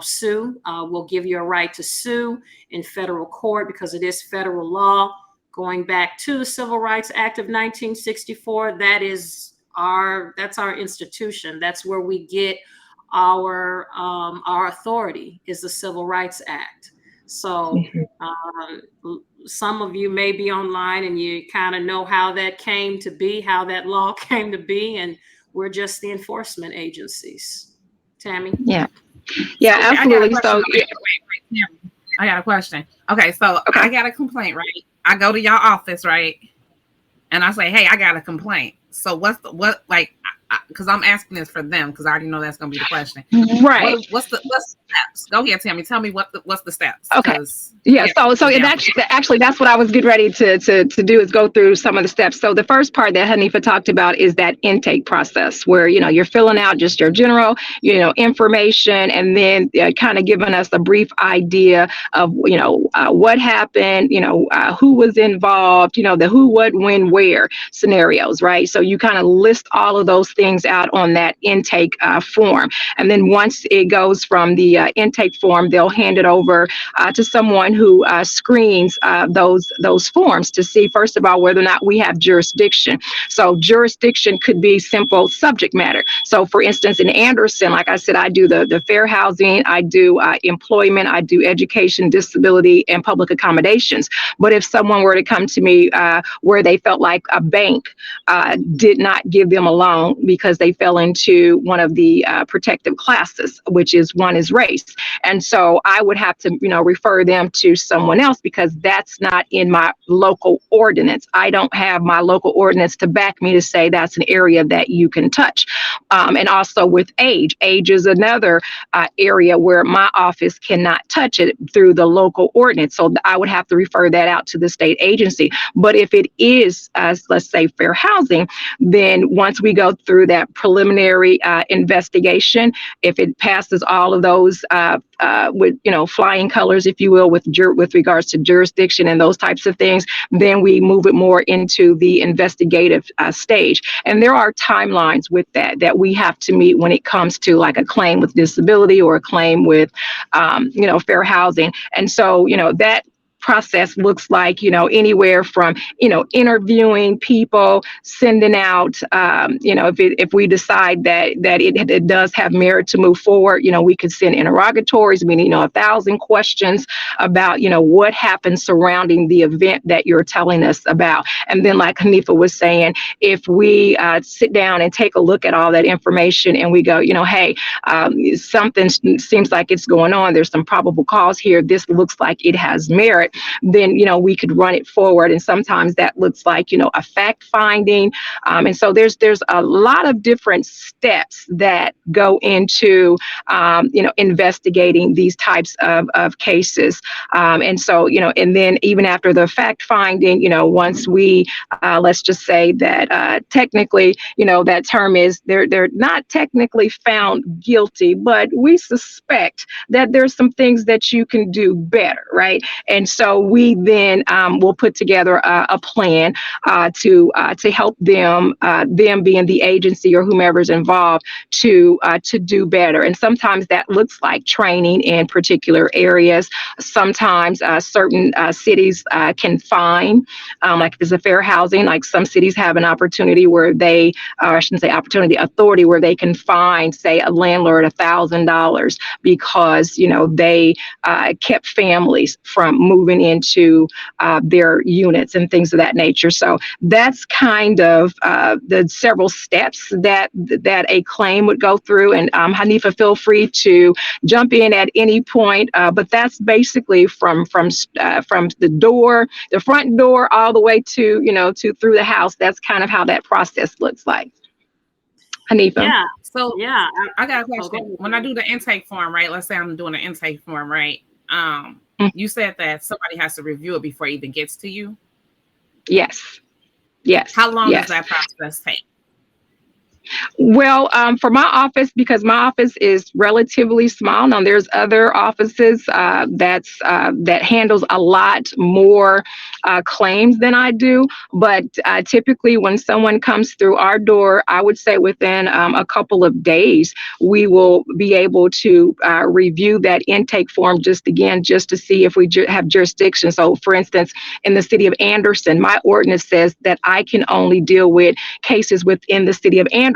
sue. We'll give you a right to sue in federal court because it is federal law. Going back to the Civil Rights Act of 1964, that's our institution. That's where we get our authority, is the Civil Rights Act. So some of you may be online and you kind of know how that came to be, how that law came to be, and we're just the enforcement agencies. Tami? Yeah, absolutely. I got a question. Okay, so I got a complaint, right? I go to your office, right? And I say, hey, I got a complaint. So because I'm asking this for them, because I already know that's going to be the question. Right. What's the steps? Go ahead, Tami. Tell me what's the steps. Okay. So it actually that's what I was getting ready to do, is go through some of the steps. So the first part that Haneefah talked about is that intake process, where you're filling out just your general information, and then kind of giving us a brief idea of what happened, who was involved, the who, what, when, where scenarios, right? So you kind of list all of those things out on that intake form, and then once it goes from the intake form, they'll hand it over to someone who screens those forms to see, first of all, whether or not we have jurisdiction. So jurisdiction could be simple subject matter. So for instance, in Anderson, like I said, I do the fair housing, I do employment, I do education, disability, and public accommodations. But if someone were to come to me where they felt like a bank did not give them a loan because they fell into one of the protective classes, one is race. And so I would have to, refer them to someone else, because that's not in my local ordinance. I don't have my local ordinance to back me to say that's an area that you can touch. And also with age is another area where my office cannot touch it through the local ordinance. So I would have to refer that out to the state agency. But if it is, let's say, fair housing, then once we go through that preliminary investigation, if it passes all of those with flying colors, if you will, with regards to jurisdiction and those types of things, then we move it more into the investigative stage. And there are timelines with that we have to meet when it comes to like a claim with disability or a claim with fair housing. And so that process looks like, anywhere from, interviewing people, sending out, if we decide that it does have merit to move forward, we could send interrogatories, meaning, 1,000 questions about, what happened surrounding the event that you're telling us about. And then, like Haneefah was saying, if we sit down and take a look at all that information and we go, hey, something seems like it's going on, there's some probable cause here, this looks like it has merit, then, we could run it forward. And sometimes that looks like, a fact finding. And so there's a lot of different steps that go into, investigating these types of cases. And so, and then even after the fact finding, once we, let's just say that technically, that term is they're not technically found guilty, but we suspect that there's some things that you can do better, right? And so we then will put together a plan to help them being the agency or whomever's involved to do better. And sometimes that looks like training in particular areas. Sometimes certain cities can fine, like if it's a fair housing, like some cities have an opportunity where they, or I shouldn't say opportunity, authority where they can fine, say, a landlord $1,000 because, they kept families from moving moving into their units and things of that nature. So that's kind of the several steps that a claim would go through. And Haneefah, feel free to jump in at any point. But that's basically from the door, the front door, all the way to through the house. That's kind of how that process looks like. Haneefah. Yeah. So Yeah. I got a question. When I do the intake form, right? Let's say I'm doing an intake form, right? You said that somebody has to review it before it even gets to you. Yes. How long does that process take? Well, for my office, because my office is relatively small. Now, there's other offices that handles a lot more claims than I do. But typically, when someone comes through our door, I would say within a couple of days, we will be able to review that intake form just to see if we have jurisdiction. So, for instance, in the city of Anderson, my ordinance says that I can only deal with cases within the city of Anderson.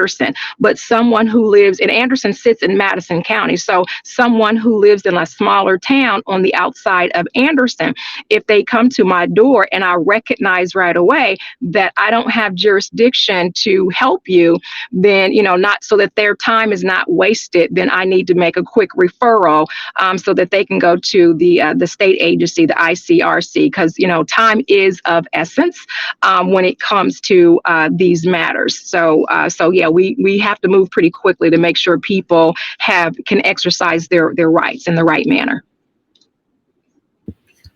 But someone who lives in Anderson sits in Madison County. So someone who lives in a smaller town on the outside of Anderson, if they come to my door and I recognize right away that I don't have jurisdiction to help you, then, not so that their time is not wasted, then I need to make a quick referral so that they can go to the state agency, the ICRC, because, time is of essence when it comes to these matters. So yeah, we have to move pretty quickly to make sure people can exercise their rights in the right manner.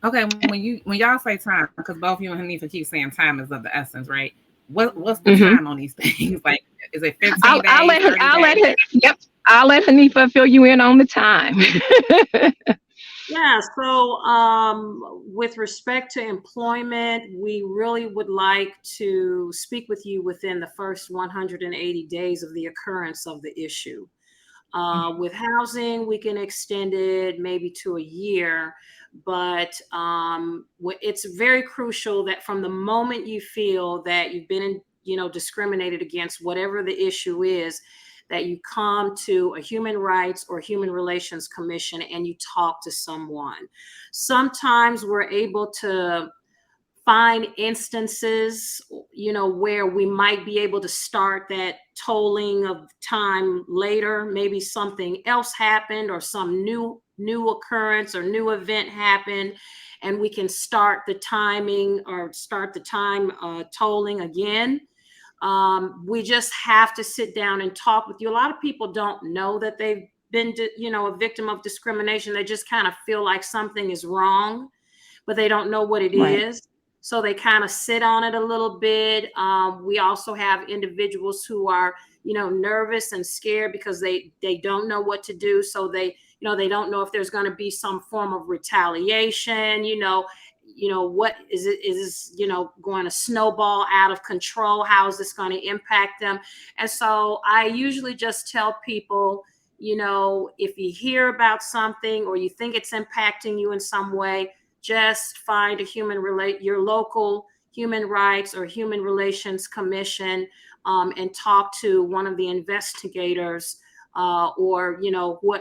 Okay, when y'all say time, because both you and Haneefah keep saying time is of the essence, right? What's the time on these things? Like, is it 15 days? I'll let Haneefah fill you in on the time. Yeah, so with respect to employment, we really would like to speak with you within the first 180 days of the occurrence of the issue. With housing, we can extend it maybe to a year, but it's very crucial that from the moment you feel that you've been, discriminated against, whatever the issue is, that you come to a human rights or human relations commission and you talk to someone. Sometimes we're able to find instances, where we might be able to start that tolling of time later. Maybe something else happened or some new occurrence or new event happened, and we can start the timing or start the time tolling again. We just have to sit down and talk with you. A lot of people don't know that they've been, a victim of discrimination. They just kind of feel like something is wrong, but they don't know what it is. So they kind of sit on it a little bit. We also have individuals who are, nervous and scared because they don't know what to do. So they don't know if there's going to be some form of retaliation, what is it? Is this, going to snowball out of control? How is this going to impact them? And so I usually just tell people, if you hear about something or you think it's impacting you in some way, just find your local human rights or human relations commission and talk to one of the investigators or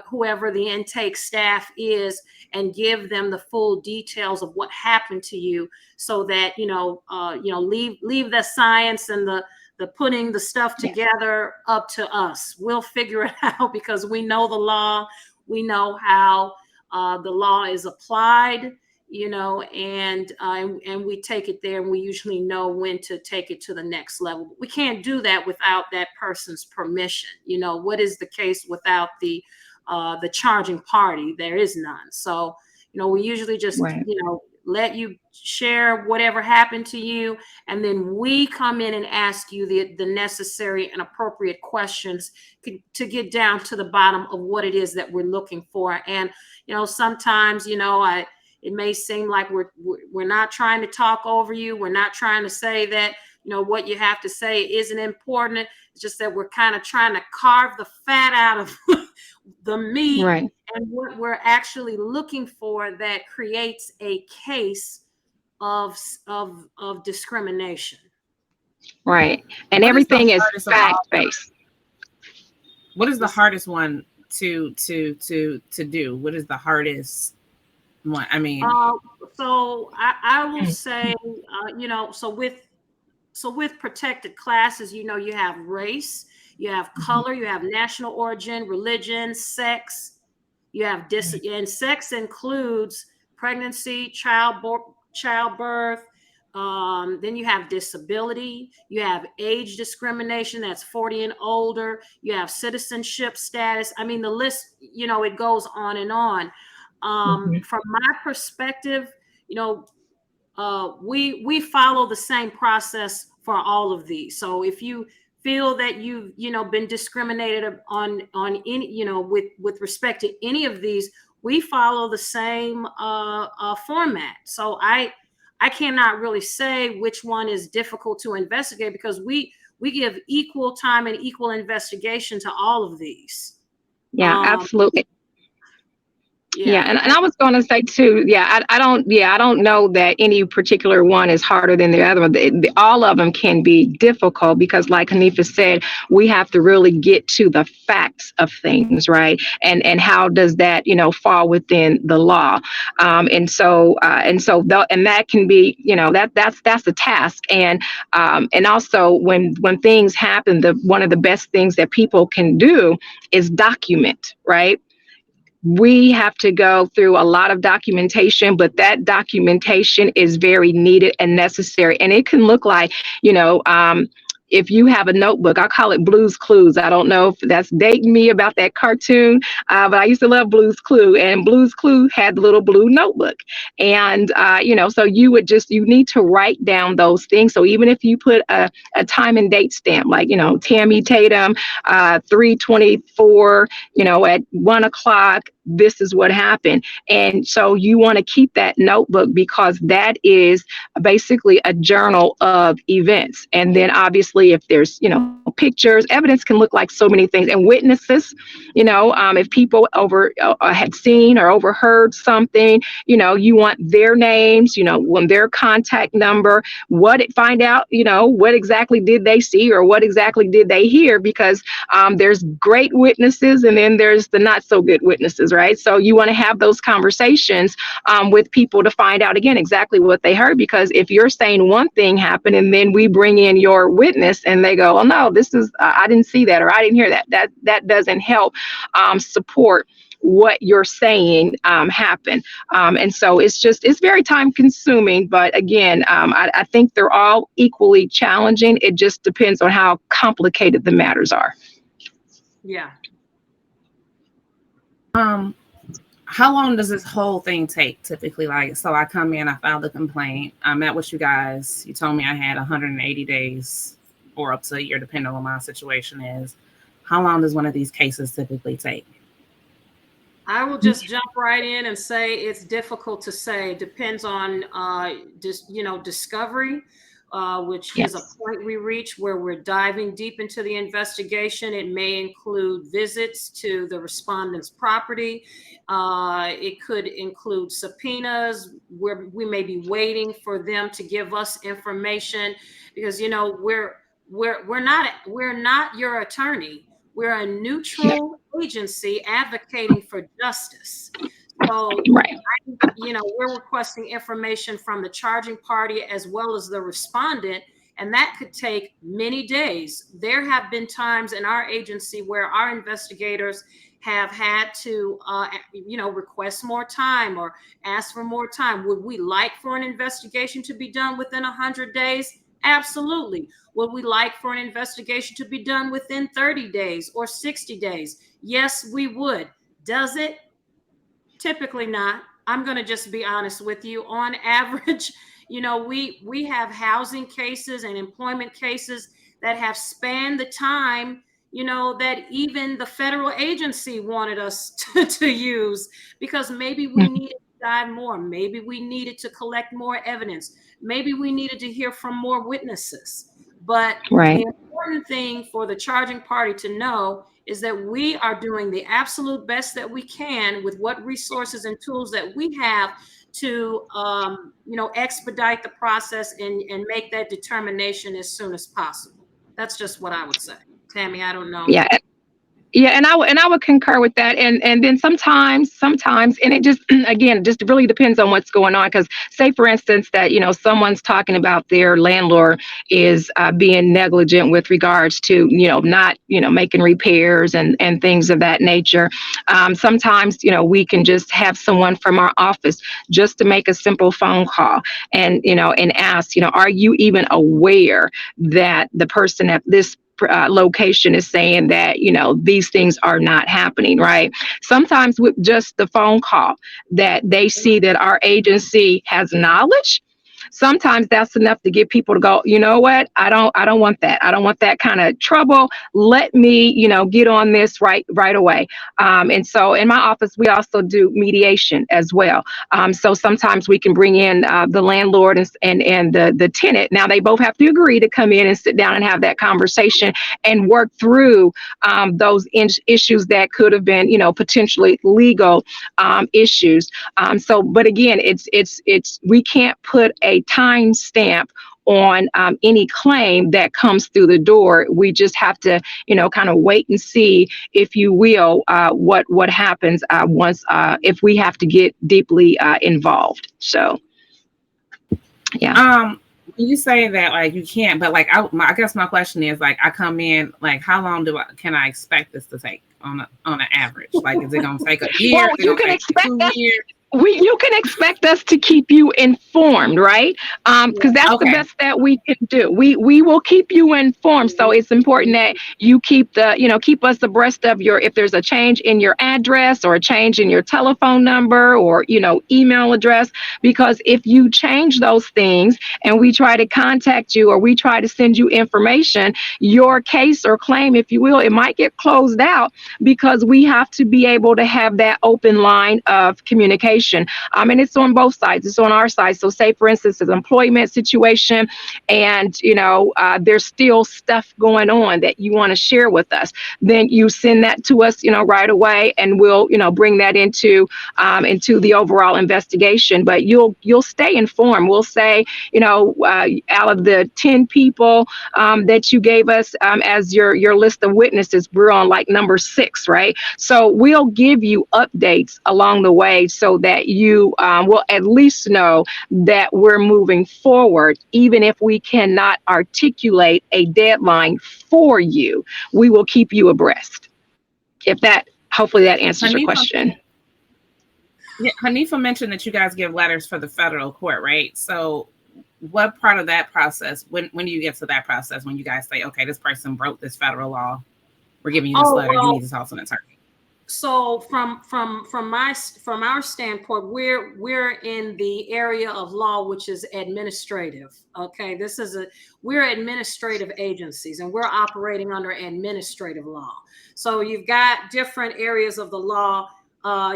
whoever the intake staff is, and give them the full details of what happened to you, so that leave the science and the putting the stuff together up to us. We'll figure it out because we know the law, we know how the law is applied, and we take it there, and we usually know when to take it to the next level. But we can't do that without that person's permission. What is the case without the charging party? There is none. So, we usually just, let you share whatever happened to you, and then we come in and ask you the necessary and appropriate questions to get down to the bottom of what it is that we're looking for. And, sometimes, it may seem like we're not trying to talk over you. We're not trying to say that, what you have to say isn't important. It's just that we're kind of trying to carve the fat out of the meat. Right. And what we're actually looking for that creates a case of discrimination. Right. And everything is fact-based. What is the hardest one to do? What is the hardest I mean, So I will say, so with protected classes, you have race, you have color, you have national origin, religion, sex, you have and sex includes pregnancy, childbirth. Then you have disability, you have age discrimination, that's 40 and older, you have citizenship status. I mean, the list, it goes on and on. From my perspective, we follow the same process for all of these. So if you feel that you've been discriminated on any with respect to any of these, we follow the same format. So I cannot really say which one is difficult to investigate, because we give equal time and equal investigation to all of these. Yeah, absolutely. Yeah, and I was going to say too, I don't know that any particular one is harder than the other one. All of them can be difficult because, like Haneefah said, we have to really get to the facts of things, right? And how does that, fall within the law? And that can be, that's a task. And also when things happen, one of the best things that people can do is document, right? We have to go through a lot of documentation, but that documentation is very needed and necessary. And it can look like, if you have a notebook, I call it Blue's Clues. I don't know if that's dating me about that cartoon, but I used to love Blue's Clue, and Blue's Clue had the little blue notebook. And, so you need to write down those things. So even if you put a time and date stamp, like, Tatum, 3:24, at 1:00, this is what happened. And so you want to keep that notebook, because that is basically a journal of events. And then obviously if there's, pictures, evidence can look like so many things, and witnesses, if people had seen or overheard something, you want their names, when their contact number, find out, what exactly did they see or what exactly did they hear, because there's great witnesses and then there's the not so good witnesses, right? So you want to have those conversations with people to find out, again, exactly what they heard, because if you're saying one thing happened and then we bring in your witness and they go, oh no, this is, I didn't see that, or I didn't hear that, that doesn't help support what you're saying happened. And so it's very time consuming, but again, I think they're all equally challenging. It just depends on how complicated the matters are. Yeah. How long does this whole thing take typically? Like, so I come in, I filed a complaint, I met with you guys, you told me I had 180 days or up to a year, depending on what my situation is. How long does one of these cases typically take? I will just jump right in and say it's difficult to say. Depends on discovery, which is a point we reach where we're diving deep into the investigation. It may include visits to the respondent's property. It could include subpoenas where we may be waiting for them to give us information, because we're not your attorney. We're a neutral agency advocating for justice. So, right. We're requesting information from the charging party as well as the respondent, and that could take many days. There have been times in our agency where our investigators have had to, request more time or ask for more time. Would we like for an investigation to be done within 100 days? Absolutely. Would we like for an investigation to be done within 30 days or 60 days? Yes, we would. Does it? Typically not. I'm going to just be honest with you. On average, we have housing cases and employment cases that have spanned the time, that even the federal agency wanted us to use, because maybe we needed to dive more. Maybe we needed to collect more evidence. Maybe we needed to hear from more witnesses. But the important thing for the charging party to know is that we are doing the absolute best that we can with what resources and tools that we have to, expedite the process and make that determination as soon as possible. That's just what I would say. Tami, I don't know. Yeah. Yeah, and I would concur with that. And then sometimes, and it just again just really depends on what's going on. Because say for instance that someone's talking about their landlord is being negligent with regards to not making repairs and things of that nature. Sometimes we can just have someone from our office just to make a simple phone call and ask are you even aware that the person at this location is saying that these things are not happening, right? Sometimes with just the phone call that they see that our agency has knowledge, sometimes that's enough to get people to go, you know what, I don't want that. I don't want that kind of trouble. Let me get on this right away. And so in my office we also do mediation as well. So sometimes we can bring in the landlord and the tenant. Now they both have to agree to come in and sit down and have that conversation and work through those issues that could have been potentially legal issues. So but again, it's we can't put a time stamp on any claim that comes through the door. We just have to kind of wait and see, if you will, what happens once if we have to get deeply involved. So yeah. When you say that, like, you can't, but like I guess my question is, like, I come in, like, how long can I expect this to take on an average? Like, is it gonna take a year? Well, you can expect 2 years. You can expect us to keep you informed, right? Because that's the best that we can do. We will keep you informed. So it's important that you keep us abreast of if there's a change in your address or a change in your telephone number or email address. Because if you change those things and we try to contact you or we try to send you information, your case or claim, if you will, it might get closed out, because we have to be able to have that open line of communication. And it's on both sides. It's on our side. So say, for instance, an employment situation and, there's still stuff going on that you want to share with us, then you send that to us, right away, and we'll, bring that into the overall investigation. But you'll stay informed. We'll say, out of the 10 people that you gave us as your list of witnesses, we're on like number 6, right? So we'll give you updates along the way so that you will at least know that we're moving forward. Even if we cannot articulate a deadline for you, we will keep you abreast. Hopefully that answers your question. Yeah, Haneefah mentioned that you guys give letters for the federal court, right? So what part of that process, when do you get to that process, when you guys say, okay, this person broke this federal law, we're giving you this letter, you need to talk to an attorney? So from our standpoint, we're in the area of law which is administrative. Okay, we're administrative agencies and we're operating under administrative law. So you've got different areas of the law.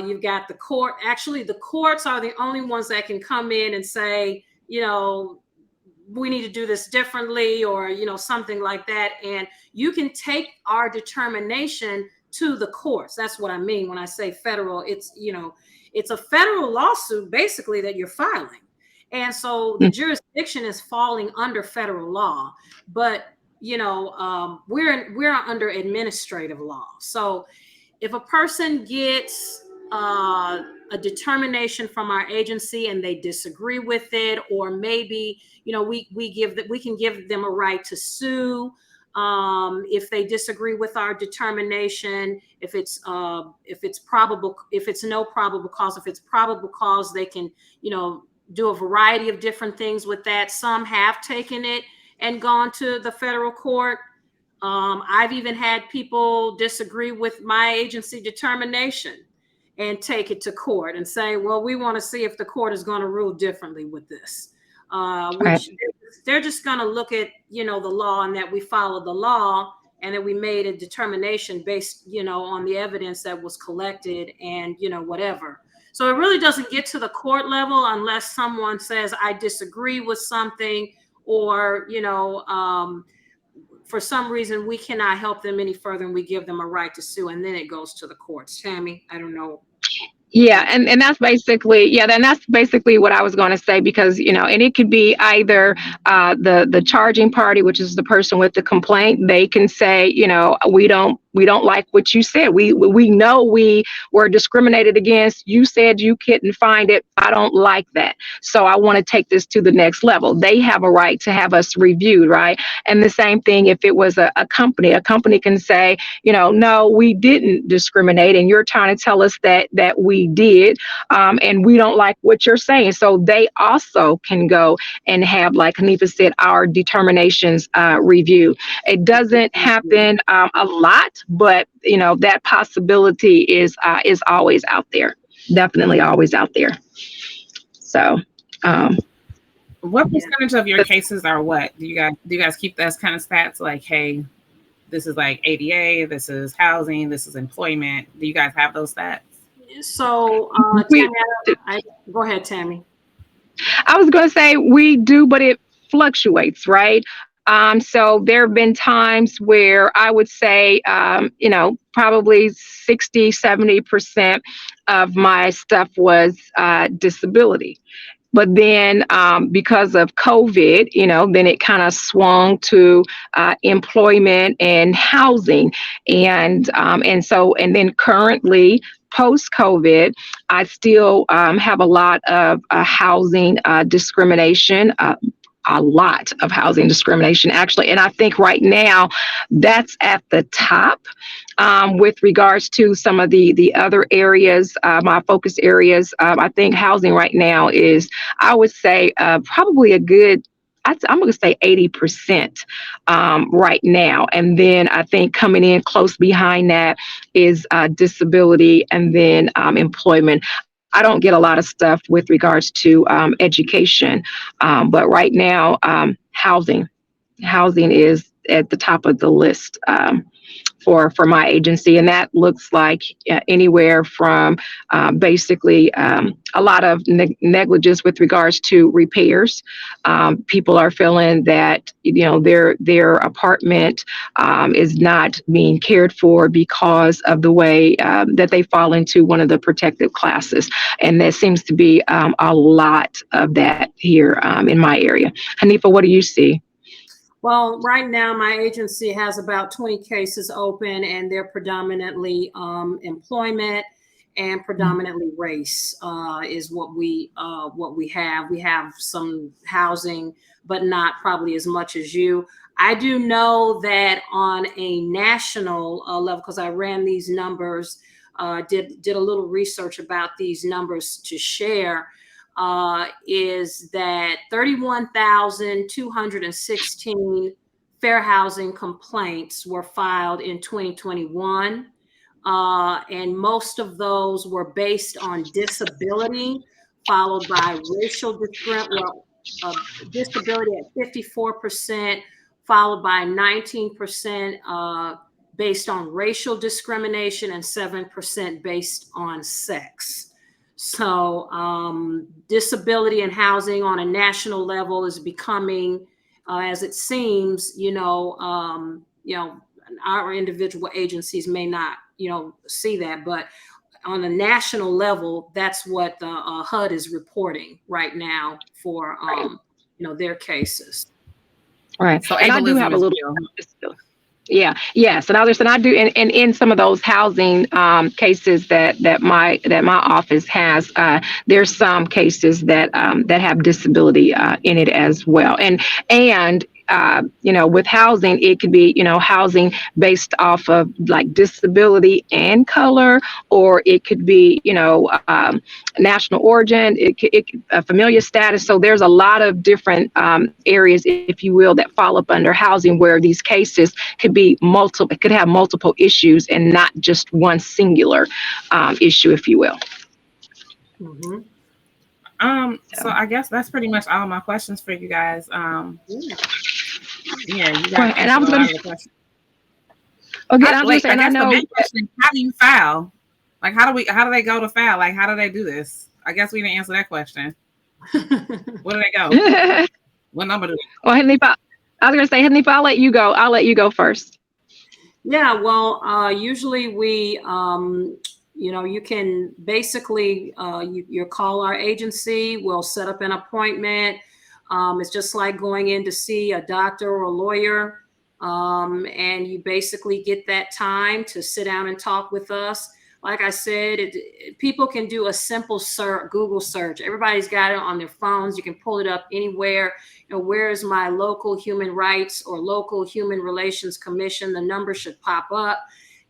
You've got the court. Actually, the courts are the only ones that can come in and say, we need to do this differently, or something like that. And you can take our determination to the courts. That's what I mean when I say federal. It's it's a federal lawsuit basically that you're filing, and so the jurisdiction is falling under federal law. But we're under administrative law. So if a person gets a determination from our agency and they disagree with it, or maybe we can give them a right to sue. If they disagree with our determination, if it's no probable cause, if it's probable cause, they can, do a variety of different things with that. Some have taken it and gone to the federal court. I've even had people disagree with my agency determination and take it to court and say, well, we want to see if the court is going to rule differently with this. Which they're just going to look at, the law, and that we followed the law, and that we made a determination based, on the evidence that was collected and, whatever. So it really doesn't get to the court level unless someone says, I disagree with something, or, for some reason we cannot help them any further and we give them a right to sue, and then it goes to the courts. Tami, I don't know. Yeah, and that's basically what I was going to say, because and it could be either the charging party, which is the person with the complaint. They can say, we don't We don't like what you said. We know we were discriminated against. You said you couldn't find it. I don't like that. So I want to take this to the next level. They have a right to have us reviewed, right? And the same thing if it was a company can say, no, we didn't discriminate, and you're trying to tell us that we did, and we don't like what you're saying. So they also can go and have, like Haneefah said, our determinations review. It doesn't happen a lot, but that possibility is always out there. Definitely always out there. So, what percentage of your cases are what? Do you guys keep those kind of stats? Like, hey, this is like ADA, this is housing, this is employment. Do you guys have those stats? So, go ahead, Tami. I was going to say we do, but it fluctuates, right? So there have been times where I would say, probably 60, 70% of my stuff was disability. But then because of COVID, then it kind of swung to employment and housing. And then currently, post-COVID, I still have a lot of housing discrimination. A lot of housing discrimination, actually. And I think right now that's at the top with regards to some of the other areas, my focus areas. I think housing right now is, I would say, probably a good, I'm going to say 80% right now. And then I think coming in close behind that is disability, and then employment. I don't get a lot of stuff with regards to education, but right now, housing is at the top of the list for my agency, and that looks like anywhere from basically a lot of negligence with regards to repairs. People are feeling that their apartment is not being cared for because of the way that they fall into one of the protected classes, and there seems to be a lot of that here in my area. Haneefah, what do you see? Well, right now my agency has about 20 cases open, and they're predominantly employment and predominantly race is what we have. We have some housing, but not probably as much as you. I do know that on a national level, because I ran these numbers, did a little research about these numbers to share. Is that 31,216 fair housing complaints were filed in 2021. And most of those were based on disability, followed by racial disability at 54%, followed by 19% based on racial discrimination, and 7% based on sex. So disability and housing on a national level is becoming, as it seems, our individual agencies may not, see that, but on a national level, that's what the HUD is reporting right now for, their cases. Right. So and I do have a little. real. Yeah. Yes. And others, and I do, and in some of those housing cases that my office has, there's some cases that have disability in it as well, and with housing, it could be housing based off of like disability and color, or it could be national origin, it familiar status. So there's a lot of different areas, if you will, that fall up under housing, where these cases could be multiple. It could have multiple issues and not just one singular issue, if you will. Mm-hmm. So I guess that's pretty much all my questions for you guys. Yeah, you guys. Right. And I was going to. Okay, I guess the main question: how do you file? Like, how do they go to file? Like, how do they do this? I guess we didn't answer that question. Where do they go? What number do they? Well, Haneefah, I was going to say, Haneefah, I'll let you go. I'll let you go first. Yeah. Well, usually we, you can basically you call our agency. We'll set up an appointment. It's just like going in to see a doctor or a lawyer. And you basically get that time to sit down and talk with us. Like I said, people can do a simple Google search. Everybody's got it on their phones. You can pull it up anywhere. Where is my local human rights or local human relations commission? The number should pop up,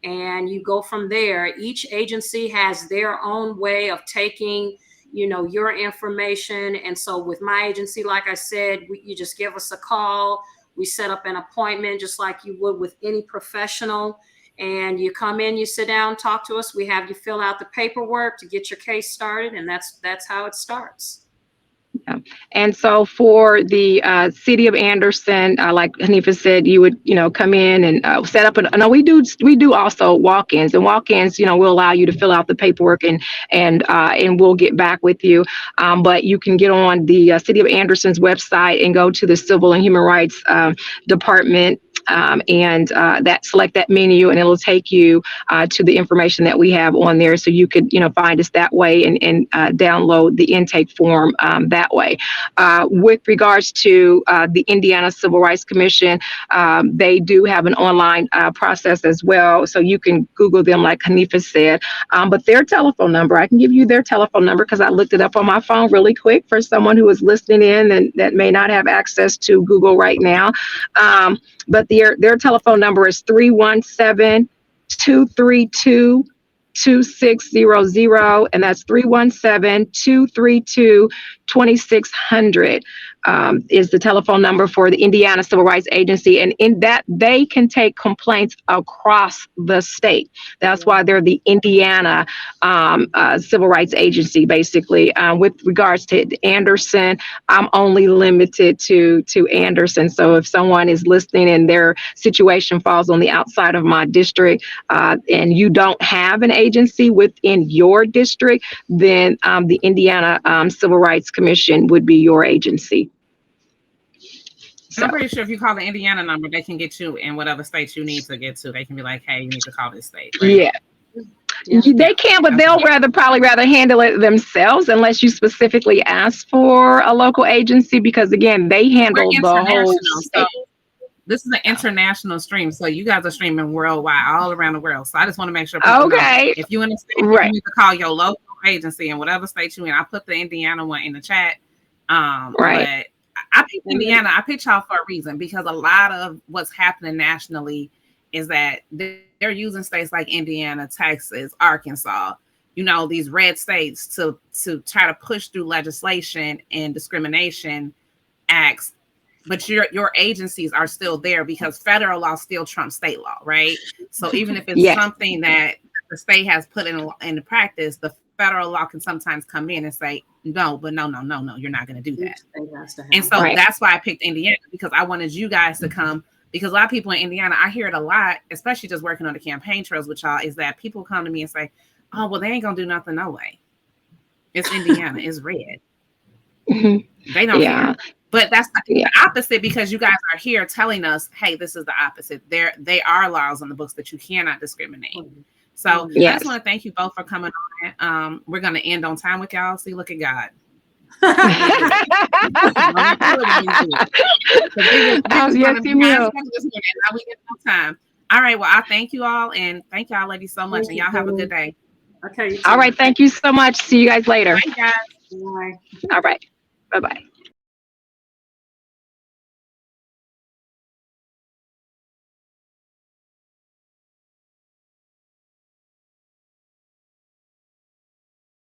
and you go from there. Each agency has their own way of taking, your information. And so with my agency, like I said, you just give us a call. We set up an appointment just like you would with any professional. And you come in, you sit down, talk to us. We have you fill out the paperwork to get your case started. And that's how it starts. Yeah. And so for the city of Anderson, like Haneefah said, you would, come in and set up. No, we do also walk-ins, and walk-ins, will allow you to fill out the paperwork and we'll get back with you. But you can get on the city of Anderson's website and go to the Civil and Human Rights Department. And select that menu, and it'll take you to the information that we have on there. So you could, find us that way and download the intake form that way. With regards to the Indiana Civil Rights Commission, they do have an online process as well. So you can Google them, like Haneefah said. But their telephone number, I can give you their telephone number because I looked it up on my phone really quick for someone who is listening in and that may not have access to Google right now. But their telephone number is 317-232-2600, and that's 317-232-2600 is the telephone number for the Indiana Civil Rights Agency. And in that, they can take complaints across the state. That's why they're the Indiana Civil Rights Agency, basically. With regards to Anderson, I'm only limited to Anderson. So if someone is listening and their situation falls on the outside of my district, and you don't have an agency within your district, then the Indiana Civil Rights Commission would be your agency. So. I'm pretty sure if you call the Indiana number, they can get you in whatever state you need to get to. They can be like, hey, you need to call this state. Right? Yeah. They can, but they'll probably rather handle it themselves unless you specifically ask for a local agency, because again, they handle the whole state. So this is an international stream, so you guys are streaming worldwide, all around the world. So I just want to make sure people know if you in the state, you need to call your local agency in whatever state you're in. I put the Indiana one in the chat. But I picked Indiana. I picked y'all for a reason, because a lot of what's happening nationally is that they're using states like Indiana, Texas, Arkansas, these red states to try to push through legislation and discrimination acts. But your agencies are still there because federal law still trumps state law, right? So even if it's something that the state has put into practice, the federal law can sometimes come in and say, no, you're not going to do that. And so that's why I picked Indiana, because I wanted you guys to come, because a lot of people in Indiana, I hear it a lot, especially just working on the campaign trails with y'all, is that people come to me and say, oh, well, they ain't going to do nothing, no way. It's Indiana, it's red. They don't care. But that's the opposite, because you guys are here telling us, hey, this is the opposite. They are laws on the books that you cannot discriminate. So I just want to thank you both for coming on. We're going to end on time with y'all. See, look at God. Time. All right. Well, I thank you all, and thank y'all ladies so much. And y'all have a good day. Okay. All right. Thank you so much. See you guys later. Bye, guys. Bye. All right. Bye-bye.